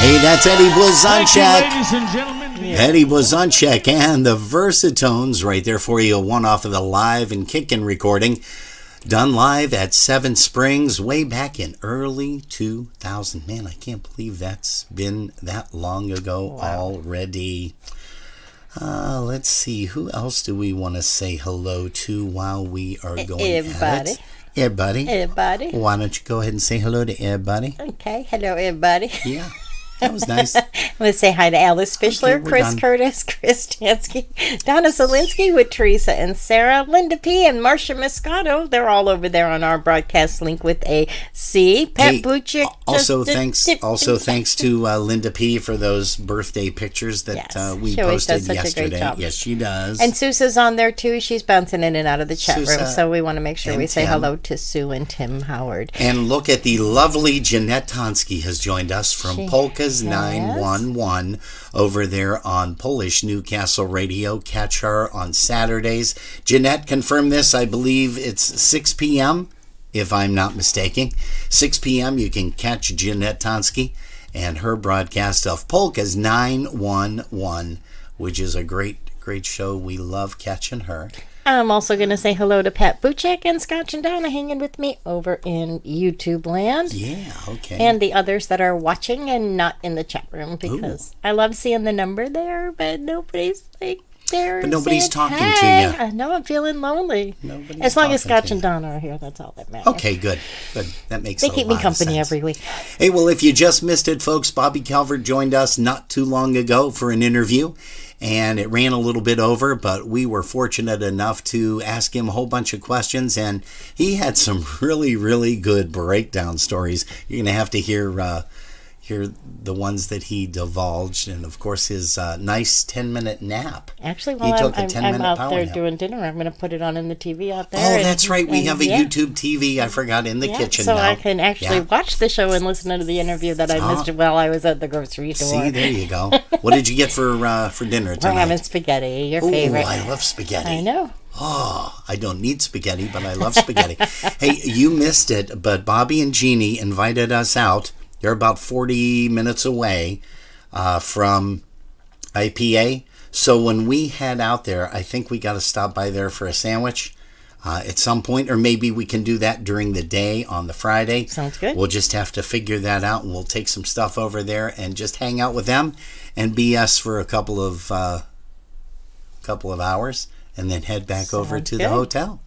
Hey, that's Eddie Blazonczyk. Ladies and gentlemen. Eddie Blazonczyk and the Versatones right there for you. One off of the live and kickin' recording. Done live at Seven Springs way back in early 2000. Man, I can't believe that's been that long ago already. Let's see. Who else do we want to say hello to while we are going Everybody. at it? Everybody. Everybody. Why don't you go ahead and say hello to everybody? Okay. Hello, everybody. Yeah. That was nice. I'm going to say hi to Alice Fischler, Okay, we're Chris done. Curtis, Chris Tansky, Donna Zielinski with Teresa and Sarah, Linda P. and Marcia Moscato. They're all over there on our broadcast link with a C. Pat Hey, Buchik. Also, thanks to Linda P. for those birthday pictures that Yes, we she always does posted such a great yesterday. job. Yes, she does. And Sousa's on there too. She's bouncing in and out of the chat room. Sousa So we want to make sure we and say Tim. hello to Sue and Tim Howard. And look at the lovely Jeanette Tonsky has joined us from Polkas Polkas 911 over there on Polish Newcastle Radio. Catch her on Saturdays. Jeanette confirmed this. I believe it's 6 p.m., if I'm not mistaken. 6 p.m. you can catch Jeanette Tonsky and her broadcast of Polkas 911, which is a great show. We love catching her. I'm also going to say hello to Pat Buchek and Scotch and Donna hanging with me over in YouTube land. Yeah, okay. And the others that are watching and not in the chat room, because I love seeing the number there, but nobody's there. But nobody's saying, talking hey. to you. I know I'm feeling lonely. Nobody's as long as talking Scotch and Donna are here, that's all that matters. Okay, good. That makes They keep me company every week. Hey, well, if you just missed it, folks, Bobby Calvert joined us not too long ago for an interview. And it ran a little bit over, but we were fortunate enough to ask him a whole bunch of questions, and he had some really, really good breakdown stories. You're going to have to hear the ones that he divulged, and of course his nice 10-minute nap. Actually, while I'm out there doing dinner, I'm going to put it on in the TV out there. Oh, that's right. We have a YouTube TV, I forgot, in the kitchen so now. I can actually watch the show and listen to the interview that I missed while I was at the grocery store. See, there you go. What did you get for dinner tonight? We're having spaghetti, your favorite. I love spaghetti. I know. Oh, I don't need spaghetti, but I love spaghetti. Hey, you missed it, but Bobby and Jeannie invited us out. They're about 40 minutes away from IPA. So when we head out there, I think we got to stop by there for a sandwich at some point, or maybe we can do that during the day on the Friday. Sounds good. We'll just have to figure that out, and we'll take some stuff over there and just hang out with them and BS for a couple of hours, and then head back over to the hotel.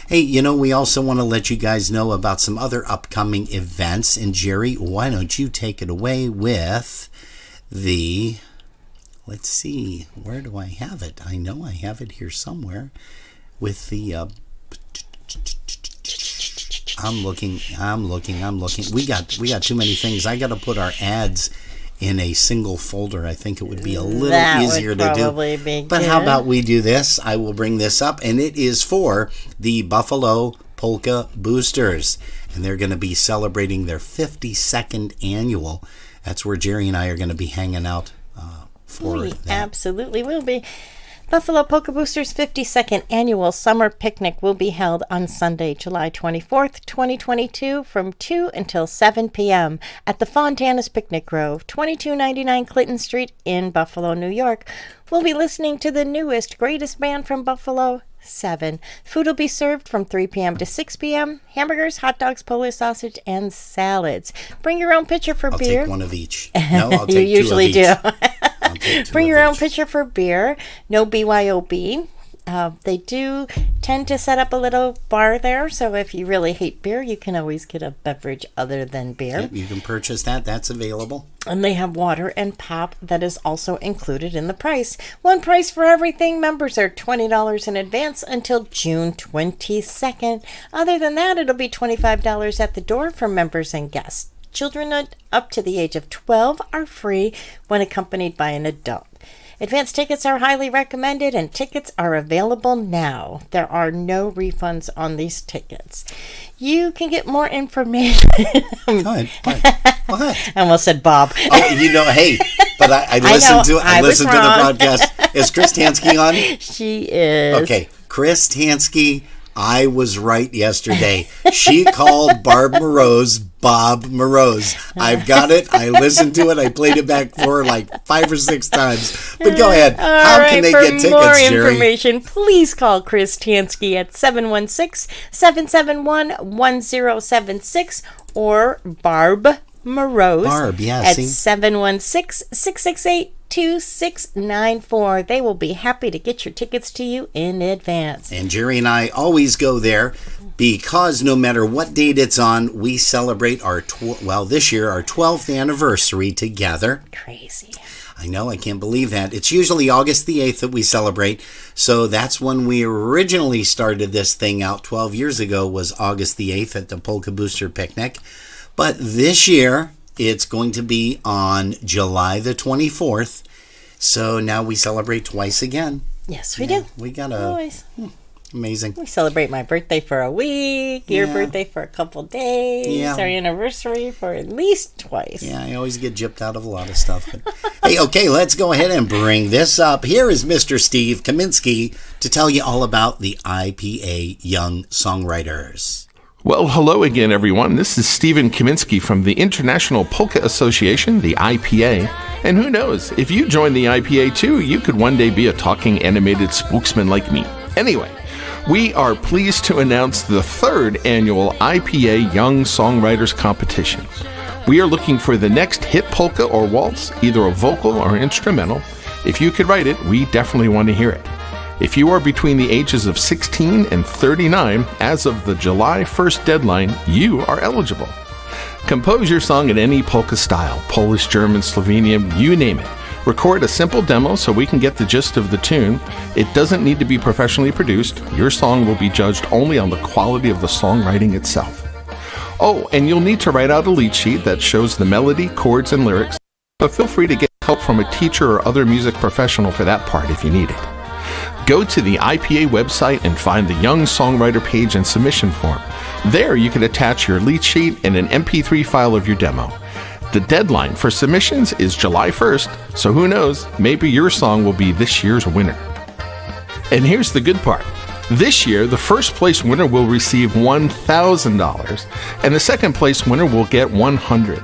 Hey, we also want to let you guys know about some other upcoming events. And Jerry, why don't you take it away with let's see, where do I have it? I know I have it here somewhere with the, I'm looking. We got too many things. I got to put our ads in a single folder. I think it would be a little easier to do. But how about we do this? I will bring this up, and it is for the Buffalo Polka Boosters, and they're going to be celebrating their 52nd annual. That's where Jerry and I are going to be hanging out for that. Absolutely will be. Buffalo Polka Boosters' 52nd annual summer picnic will be held on Sunday, July 24th, 2022 from 2 until 7 p.m. at the Fontana's Picnic Grove, 2299 Clinton Street in Buffalo, New York. We'll be listening to the newest, greatest band from Buffalo, 7. Food will be served from 3 p.m. to 6 p.m. Hamburgers, hot dogs, Polish sausage, and salads. Bring your own pitcher for beer. I'll take one of each. No, I'll take you usually two of do. Bring your own pitcher for beer. No BYOB. They do tend to set up a little bar there, so if you really hate beer, you can always get a beverage other than beer. Yep, you can purchase that. That's available. And they have water and pop that is also included in the price. One price for everything. Members are $20 in advance until June 22nd. Other than that, it'll be $25 at the door for members and guests. Children up to the age of 12 are free when accompanied by an adult. Advance tickets are highly recommended, and tickets are available now. There are no refunds on these tickets. You can get more information. Go ahead. I almost said Bob. Oh, hey, but I listened to the broadcast. Is Chris Tansky on? She is. Okay, Chris Tansky. I was right yesterday. She called Bob Morose. I've got it. I listened to it. I played it back for her like 5 or 6 times. But go ahead. How can they get tickets, For more Jerry? information, please call Chris Tansky at 716-771-1076 or Barb Morose at 716-668-2694. They will be happy to get your tickets to you in advance. And Jerry and I always go there because no matter what date it's on, we celebrate this year our 12th anniversary together. Crazy. I know, I can't believe that. It's usually August the 8th that we celebrate. So that's when we originally started this thing out 12 years ago, was August the 8th at the Polka Booster Picnic. But this year, it's going to be on July the 24th. So now we celebrate twice again. Yes, we do. We got a... Amazing. We celebrate my birthday for a week, your Yeah. birthday for a couple days, Yeah. our anniversary for at least twice. Yeah, I always get gypped out of a lot of stuff. But hey, okay, let's go ahead and bring this up. Here is Mr. Steve Kaminsky to tell you all about the IPA Young Songwriters. Well, hello again, everyone. This is Stephen Kaminsky from the International Polka Association, the IPA. And who knows, if you join the IPA too, you could one day be a talking animated spokesman like me. Anyway, we are pleased to announce the 3rd annual IPA Young Songwriters Competition. We are looking for the next hit polka or waltz, either a vocal or instrumental. If you could write it, we definitely want to hear it. If you are between the ages of 16 and 39, as of the July 1st deadline, you are eligible. Compose your song in any polka style, Polish, German, Slovenian, you name it. Record a simple demo so we can get the gist of the tune. It doesn't need to be professionally produced. Your song will be judged only on the quality of the songwriting itself. Oh, and you'll need to write out a lead sheet that shows the melody, chords, and lyrics, but feel free to get help from a teacher or other music professional for that part if you need it. Go to the IPA website and find the Young Songwriter page and submission form. There you can attach your lead sheet and an MP3 file of your demo. The deadline for submissions is July 1st, so who knows, maybe your song will be this year's winner. And here's the good part. This year, the first place winner will receive $1,000, and the second place winner will get $100.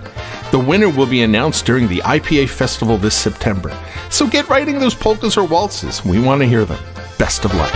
The winner will be announced during the IPA Festival this September. So get writing those polkas or waltzes. We want to hear them. Best of luck.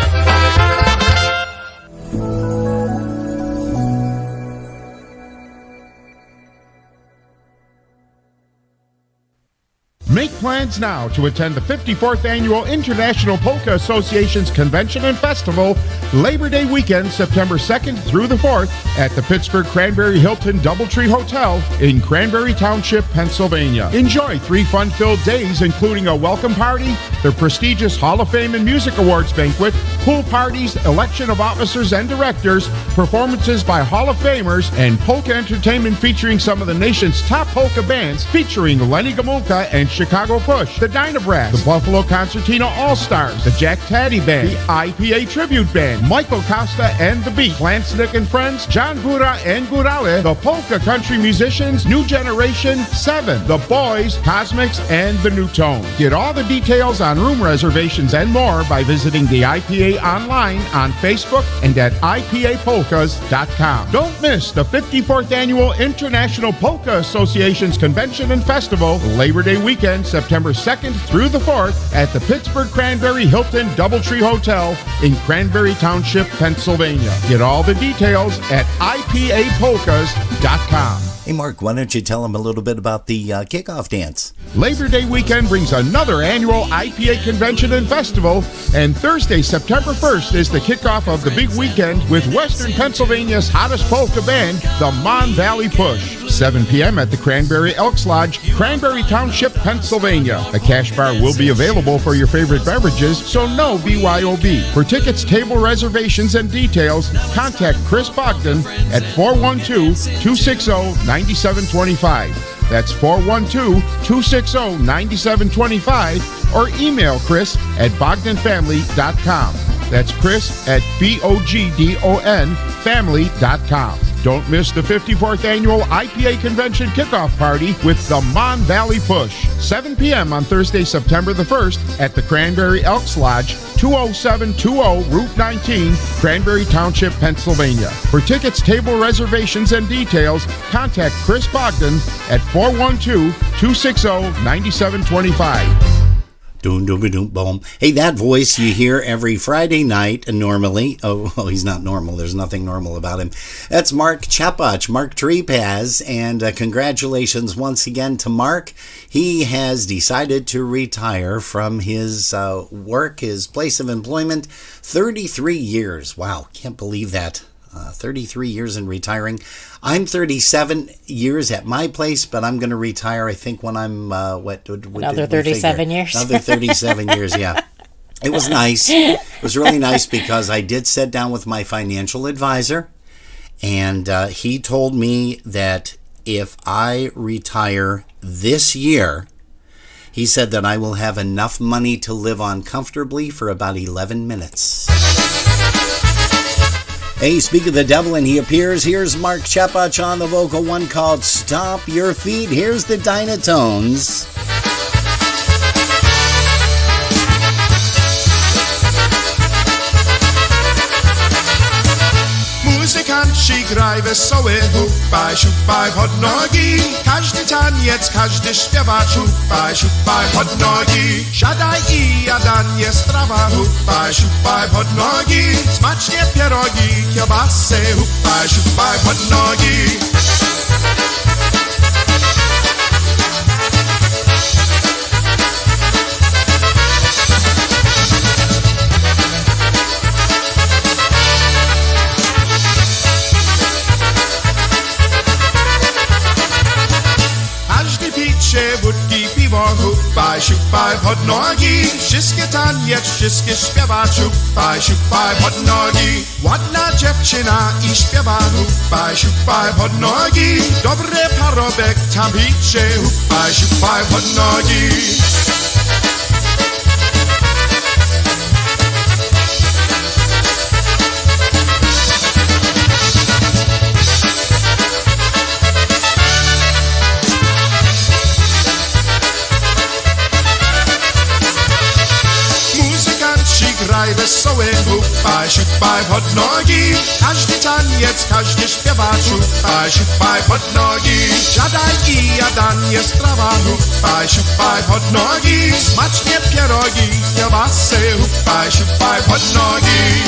Make plans now to attend the 54th Annual International Polka Association's Convention and Festival, Labor Day weekend, September 2nd through the 4th, at the Pittsburgh Cranberry Hilton Doubletree Hotel in Cranberry Township, Pennsylvania. Enjoy 3 fun-filled days, including a welcome party, the prestigious Hall of Fame and Music Awards banquet, pool parties, election of officers and directors, performances by Hall of Famers, and polka entertainment featuring some of the nation's top polka bands, featuring Lenny Gomulka and Chicago Push, the Dynabrass, the Buffalo Concertina All-Stars, the Jack Taddy Band, the IPA Tribute Band, Michael Costa and the Beat, Lansnick and Friends, John Gura and Gurale, the Polka Country Musicians, New Generation, 7, the Boys, Cosmics, and the New Tone. Get all the details on room reservations and more by visiting the IPA online on Facebook and at IPAPolkas.com. Don't miss the 54th Annual International Polka Association's Convention and Festival, Labor Day weekend, September 2nd through the 4th, at the Pittsburgh Cranberry Hilton Doubletree Hotel in Cranberry Township, Pennsylvania. Get all the details at IPAPolkas.com. Hey, Mark, why don't you tell them a little bit about the kickoff dance? Labor Day weekend brings another annual IPA convention and festival, and Thursday, September 1st is the kickoff of the big weekend with Western Pennsylvania's hottest polka band, the Mon Valley Push. 7 p.m. at the Cranberry Elks Lodge, Cranberry Township, Pennsylvania. A cash bar will be available for your favorite beverages, so no BYOB. For tickets, table reservations, and details, contact Chris Bogdan at 412-260-9725. That's 412-260-9725, or email Chris at bogdanfamily.com. That's Chris at BOGDON family.com. Don't miss the 54th Annual IPA Convention Kickoff Party with the Mon Valley Push. 7 p.m. on Thursday, September the 1st at the Cranberry Elks Lodge, 20720 Route 19, Cranberry Township, Pennsylvania. For tickets, table reservations, and details, contact Chris Bogdan at 412-260-9725. Boom. Hey, that voice you hear every Friday night normally. Oh, well, he's not normal. There's nothing normal about him. That's Mark Chapach, Mark Trepaz, and congratulations once again to Mark. He has decided to retire from his work, his place of employment. 33 years. Wow, can't believe that. 33 years in retiring. I'm 37 years at my place, but I'm going to retire, I think, when I'm, another 37 years. Another 37 years, yeah. It was nice. It was really nice because I did sit down with my financial advisor, and he told me that if I retire this year, he said that I will have enough money to live on comfortably for about 11 minutes. Hey, speak of the devil and he appears. Here's Mark Chepach on the vocal, one called Stomp Your Feet. Here's the Dynatones. Muzykanci graj wesoły, hupaj, siupaj pod nogi. Każdy taniec, każdy śpiewa, siupaj, siupaj pod nogi. Siadaj i jadanie strawa, hupaj, siupaj pod nogi. Smacznie pierogi, kiełbasy, hupaj, siupaj pod nogi. Wódki, piwo, hupaj, siupaj pod nogi. Wszystkie taniec, wszystkie śpiewa, siupaj, siupaj pod nogi. Ładna dziewczyna i śpiewa, hupaj, siupaj pod nogi. Dobry parobek tam idzie, hupaj, siupaj pod nogi. Graj wesoły, hupaj, siupaj pod nogi. Każdy taniec, każdy śpiewa, siupaj, siupaj pod nogi. Siadaj i jadanie strawa, hupaj, siupaj pod nogi. Smacznie pierogi, kiełbasy, hupaj, siupaj pod nogi.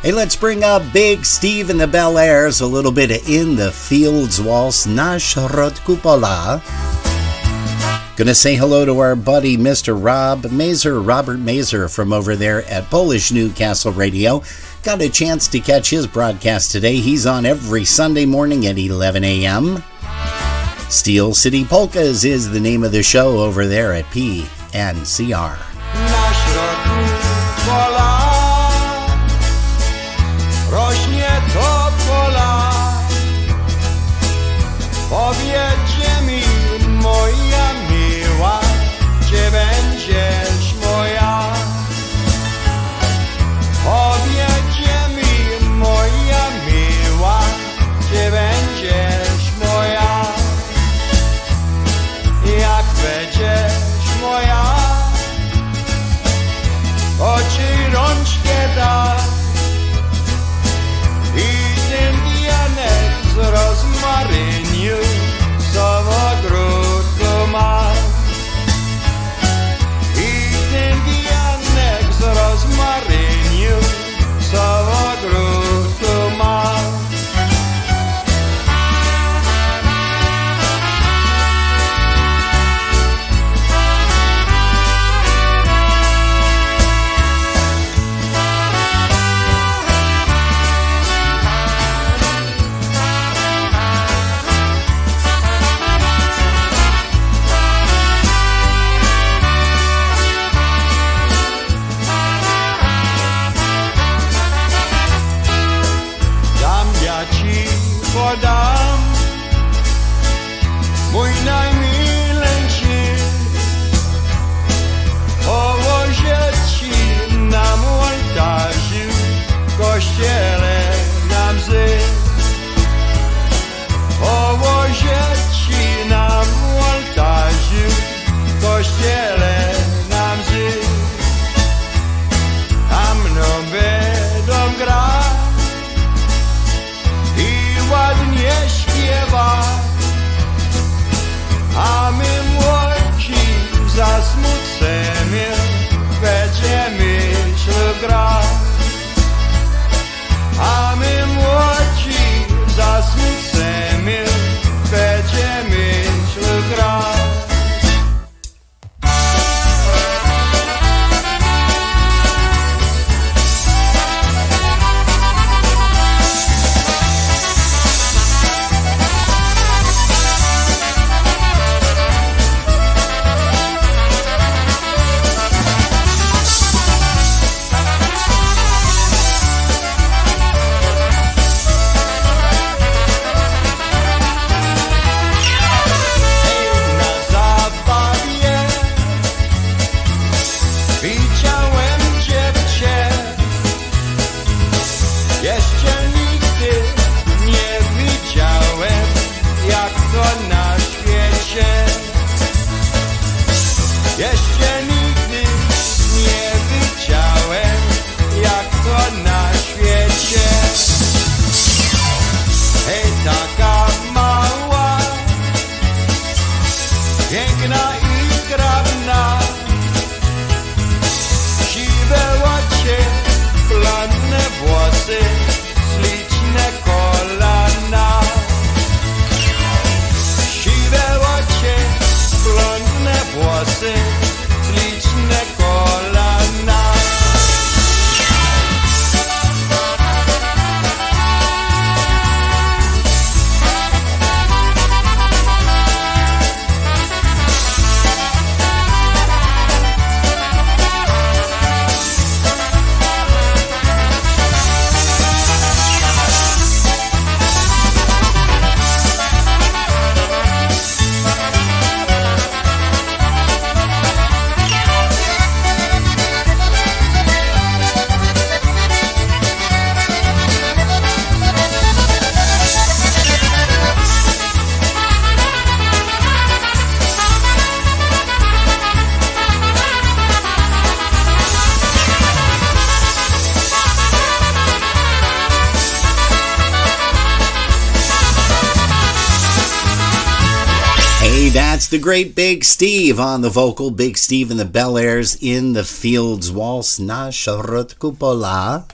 Hey, let's bring up Big Steve and the Bel Airs, a little bit of In the Fields Waltz, Na środku pola. Gonna say hello to our buddy Mr. Robert Mazer from over there at Polish Newcastle Radio. Got a chance to catch his broadcast today. He's on every Sunday morning at 11 a.m. Steel City Polkas is the name of the show over there at PNCR. Na środku pola rośnie topola. Powiedzcie mi, moja miła, gdzie będziesz moja? Powiedzcie mi, moja miła, gdzie będziesz moja? Jak będziesz moja, to ci piękna i zgrabna. Siwe łocie, blonde włosy, śliczne kolana. Siwe łocie, blonde włosy, śliczne kolana. Hey, that's the great Big Steve on the vocal. Big Steve and the Bel Airs in the Fields Waltz na Sharot Kupola.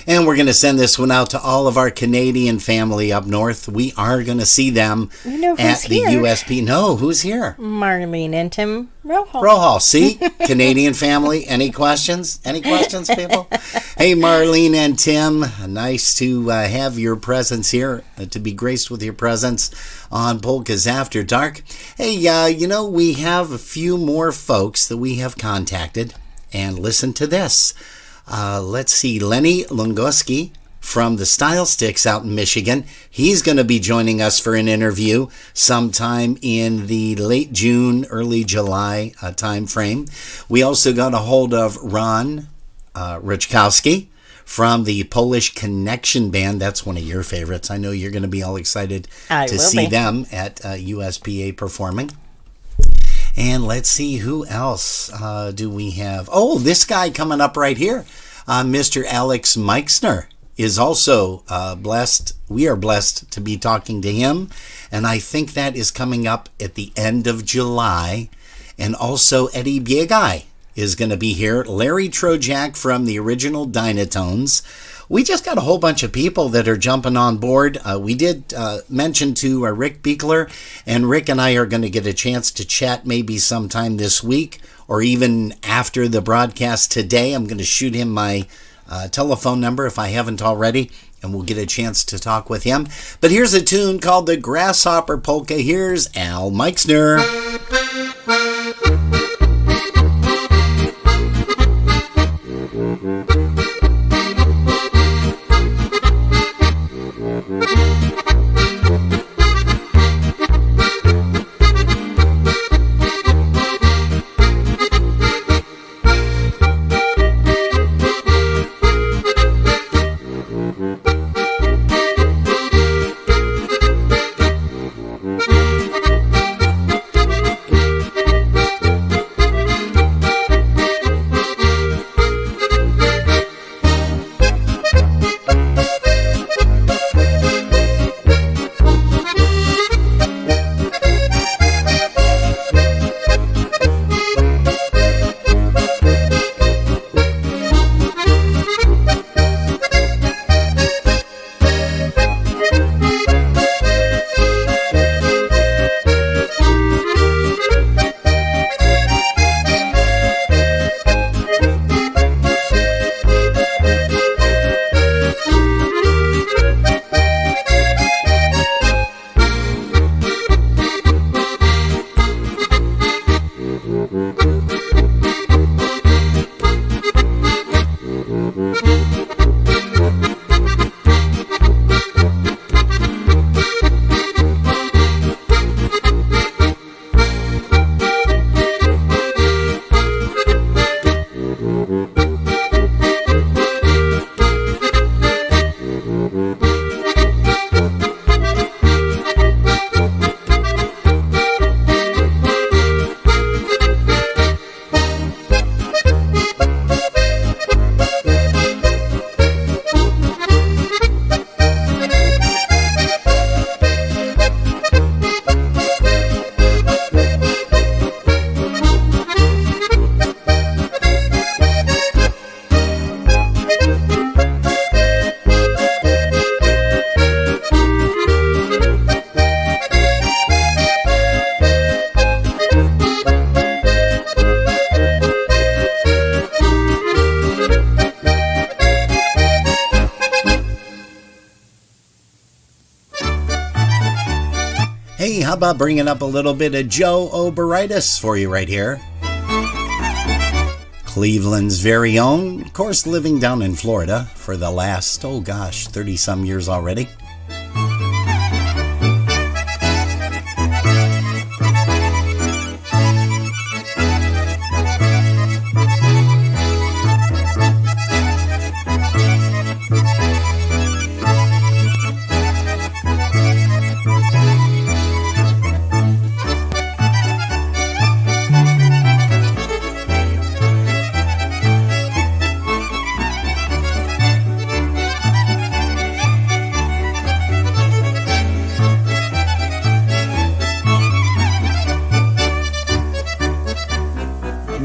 And we're going to send this one out to all of our Canadian family up north. We are going to see them at the USP. No, who's here? Marlene and Tim Rohal. Rohal, see? Canadian family. Any questions? Any questions, people? Hey, Marlene and Tim, nice to have your presence here, to be graced with your presence on Polkas After Dark. Hey, we have a few more folks that we have contacted, and listen to this. Let's see, Lenny Lungoski from the Style Sticks out in Michigan. He's going to be joining us for an interview sometime in the late June, early July time frame. We also got a hold of Ron Ruchkowski from the Polish Connection Band. That's one of your favorites. I know you're going to be all excited to see them at USPA performing. And let's see, who else do we have? Oh, this guy coming up right here. Mr. Alex Meixner is also blessed. We are blessed to be talking to him. And I think that is coming up at the end of July. And also Eddie Biegai is going to be here. Larry Trojak from the original Dynatones. We just got a whole bunch of people that are jumping on board. We did mention to Rick Beekler, and Rick and I are going to get a chance to chat maybe sometime this week or even after the broadcast today. I'm going to shoot him my telephone number if I haven't already, and we'll get a chance to talk with him. But here's a tune called the Grasshopper Polka. Here's Al Meixner. about bringing up a little bit of Joe Oberitis for you right here. Cleveland's very own, of course, living down in Florida for the last, 30-some years already.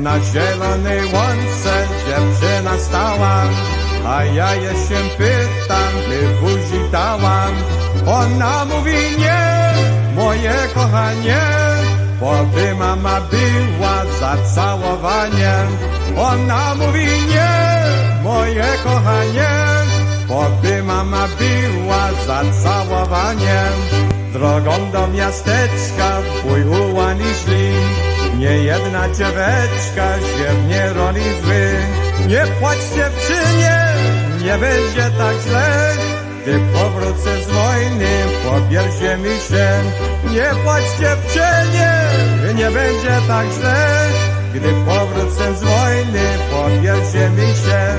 Na zielonej łące dziewczyna stała, a ja je się pytam, by buzi dałam. Ona mówi nie, moje kochanie, bo by mama była za całowaniem. Ona mówi nie, moje kochanie, bo by mama była za całowaniem. Drogą do miasteczka wuj ułani szli, niejedna dzieweczka się nie roli zły. Nie płacz dziewczynie, nie będzie tak źle, gdy powrócę z wojny, pobierze mi się. Nie płacz dziewczynie, nie będzie tak źle, gdy powrócę z wojny, pobierze mi się.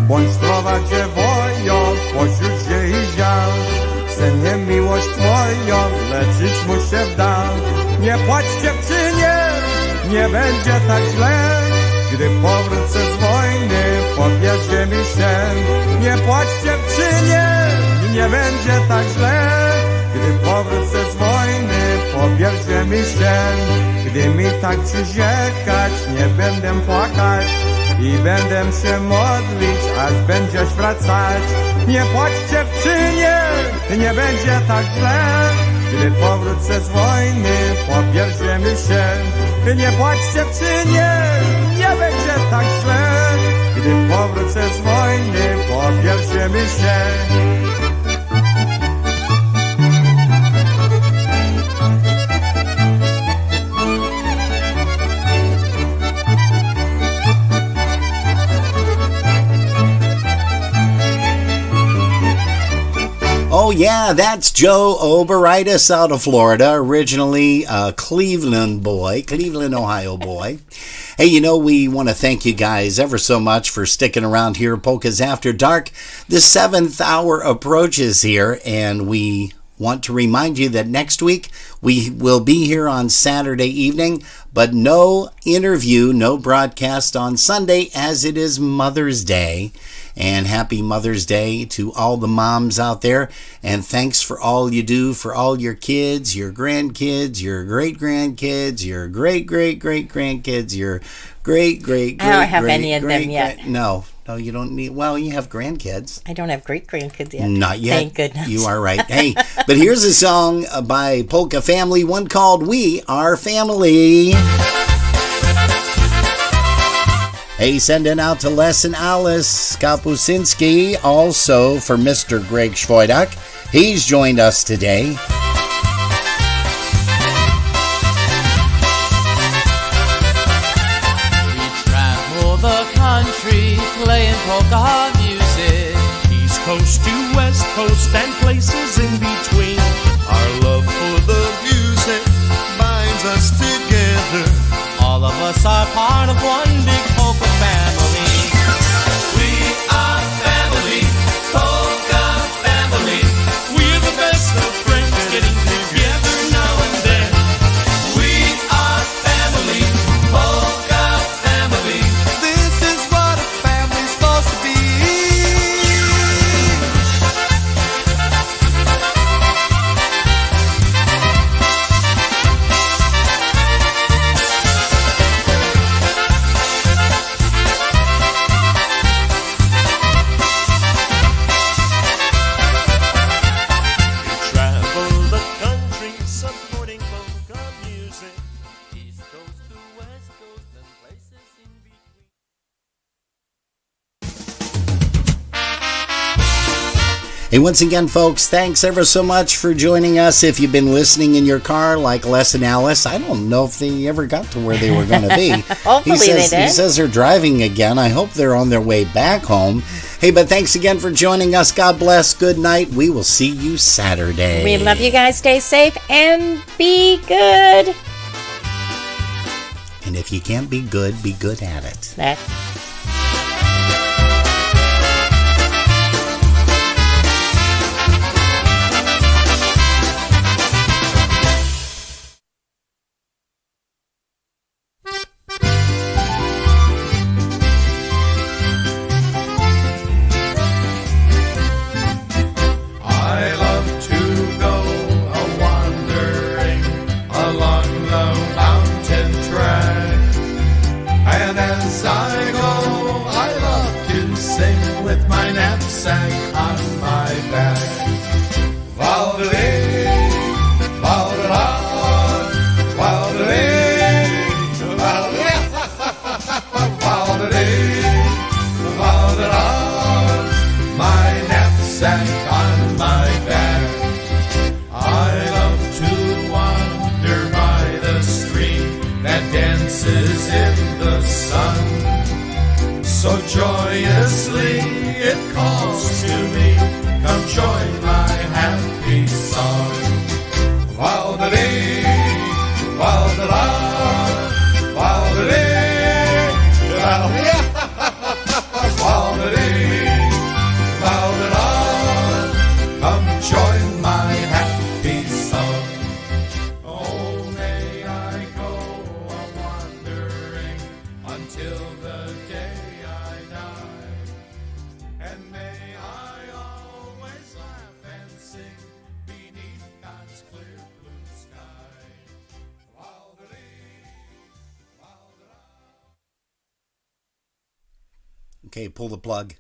Bądź zdrowa dziewojo, pośród się i ział, synie miłość twoją, leczyć mu się wda. Nie płacz dziewczynie, nie będzie tak źle, gdy powrócę z wojny, pobierze mi się. Nie płacz dziewczynie, nie będzie tak źle, gdy powrócę z wojny, pobierze mi się. Gdy mi tak przyrzekać, nie będę płakać i będę się modlić, aż będziesz wracać. Nie płacz dziewczynie, nie będzie tak źle, gdy powrócę z wojny, pobierze mi się. Nie płacz dziewczynie, nie będzie tak źle, gdy powrócę z wojny, pobierze mi się. Oh, yeah, that's Joe Oberitis out of Florida, originally a Cleveland, Ohio boy. Hey, we want to thank you guys ever so much for sticking around here. Polkas After Dark. The 7th hour approaches here, and we want to remind you that next week we will be here on Saturday evening, but no interview, no broadcast on Sunday, as it is Mother's Day. And happy Mother's Day to all the moms out there. And thanks for all you do for all your kids, your grandkids, your great-grandkids, your great-great-great-grandkids, your great-great-great-great. I don't have any of them yet. No, you don't need. Well, you have grandkids. I don't have great-grandkids yet. Not yet. Thank goodness. You are right. Hey, but here's a song by Polka Family, one called We Are Family. Hey, sending out to Les and Alice Kapusinski, also for Mr. Greg Schwoidak. He's joined us today. We travel the country playing polka music, East Coast to West Coast and places in between. Our love for the music binds us together. All of us are part of one big polka family. We are family. Hey, once again, folks, thanks ever so much for joining us. If you've been listening in your car like Les and Alice, I don't know if they ever got to where they were going to be. Hopefully they did. He says they're driving again. I hope they're on their way back home. Hey, but thanks again for joining us. God bless. Good night. We will see you Saturday. We love you guys. Stay safe and be good. And if you can't be good at it. I love to go a-wandering along the mountain track, and as I go, I love to sing with my knapsack on my back. Val-de-lay, val-de-la, val-de-lay, val-de-lay, val-de-lay, val-de-la, my knapsack on my back. I love to wander by the stream that dances in the sun. So joyously it calls to me, come join my happy song. Val-de-lay, val-de-la, val-de-lay, val-de-lay, val-de-lay, val-de-la, come join my happy song. Oh, may I go a-wandering until the day I die, and may I always laugh and sing beneath God's clear blue sky. Val-de-lay, val-de-la. Okay, pull the plug.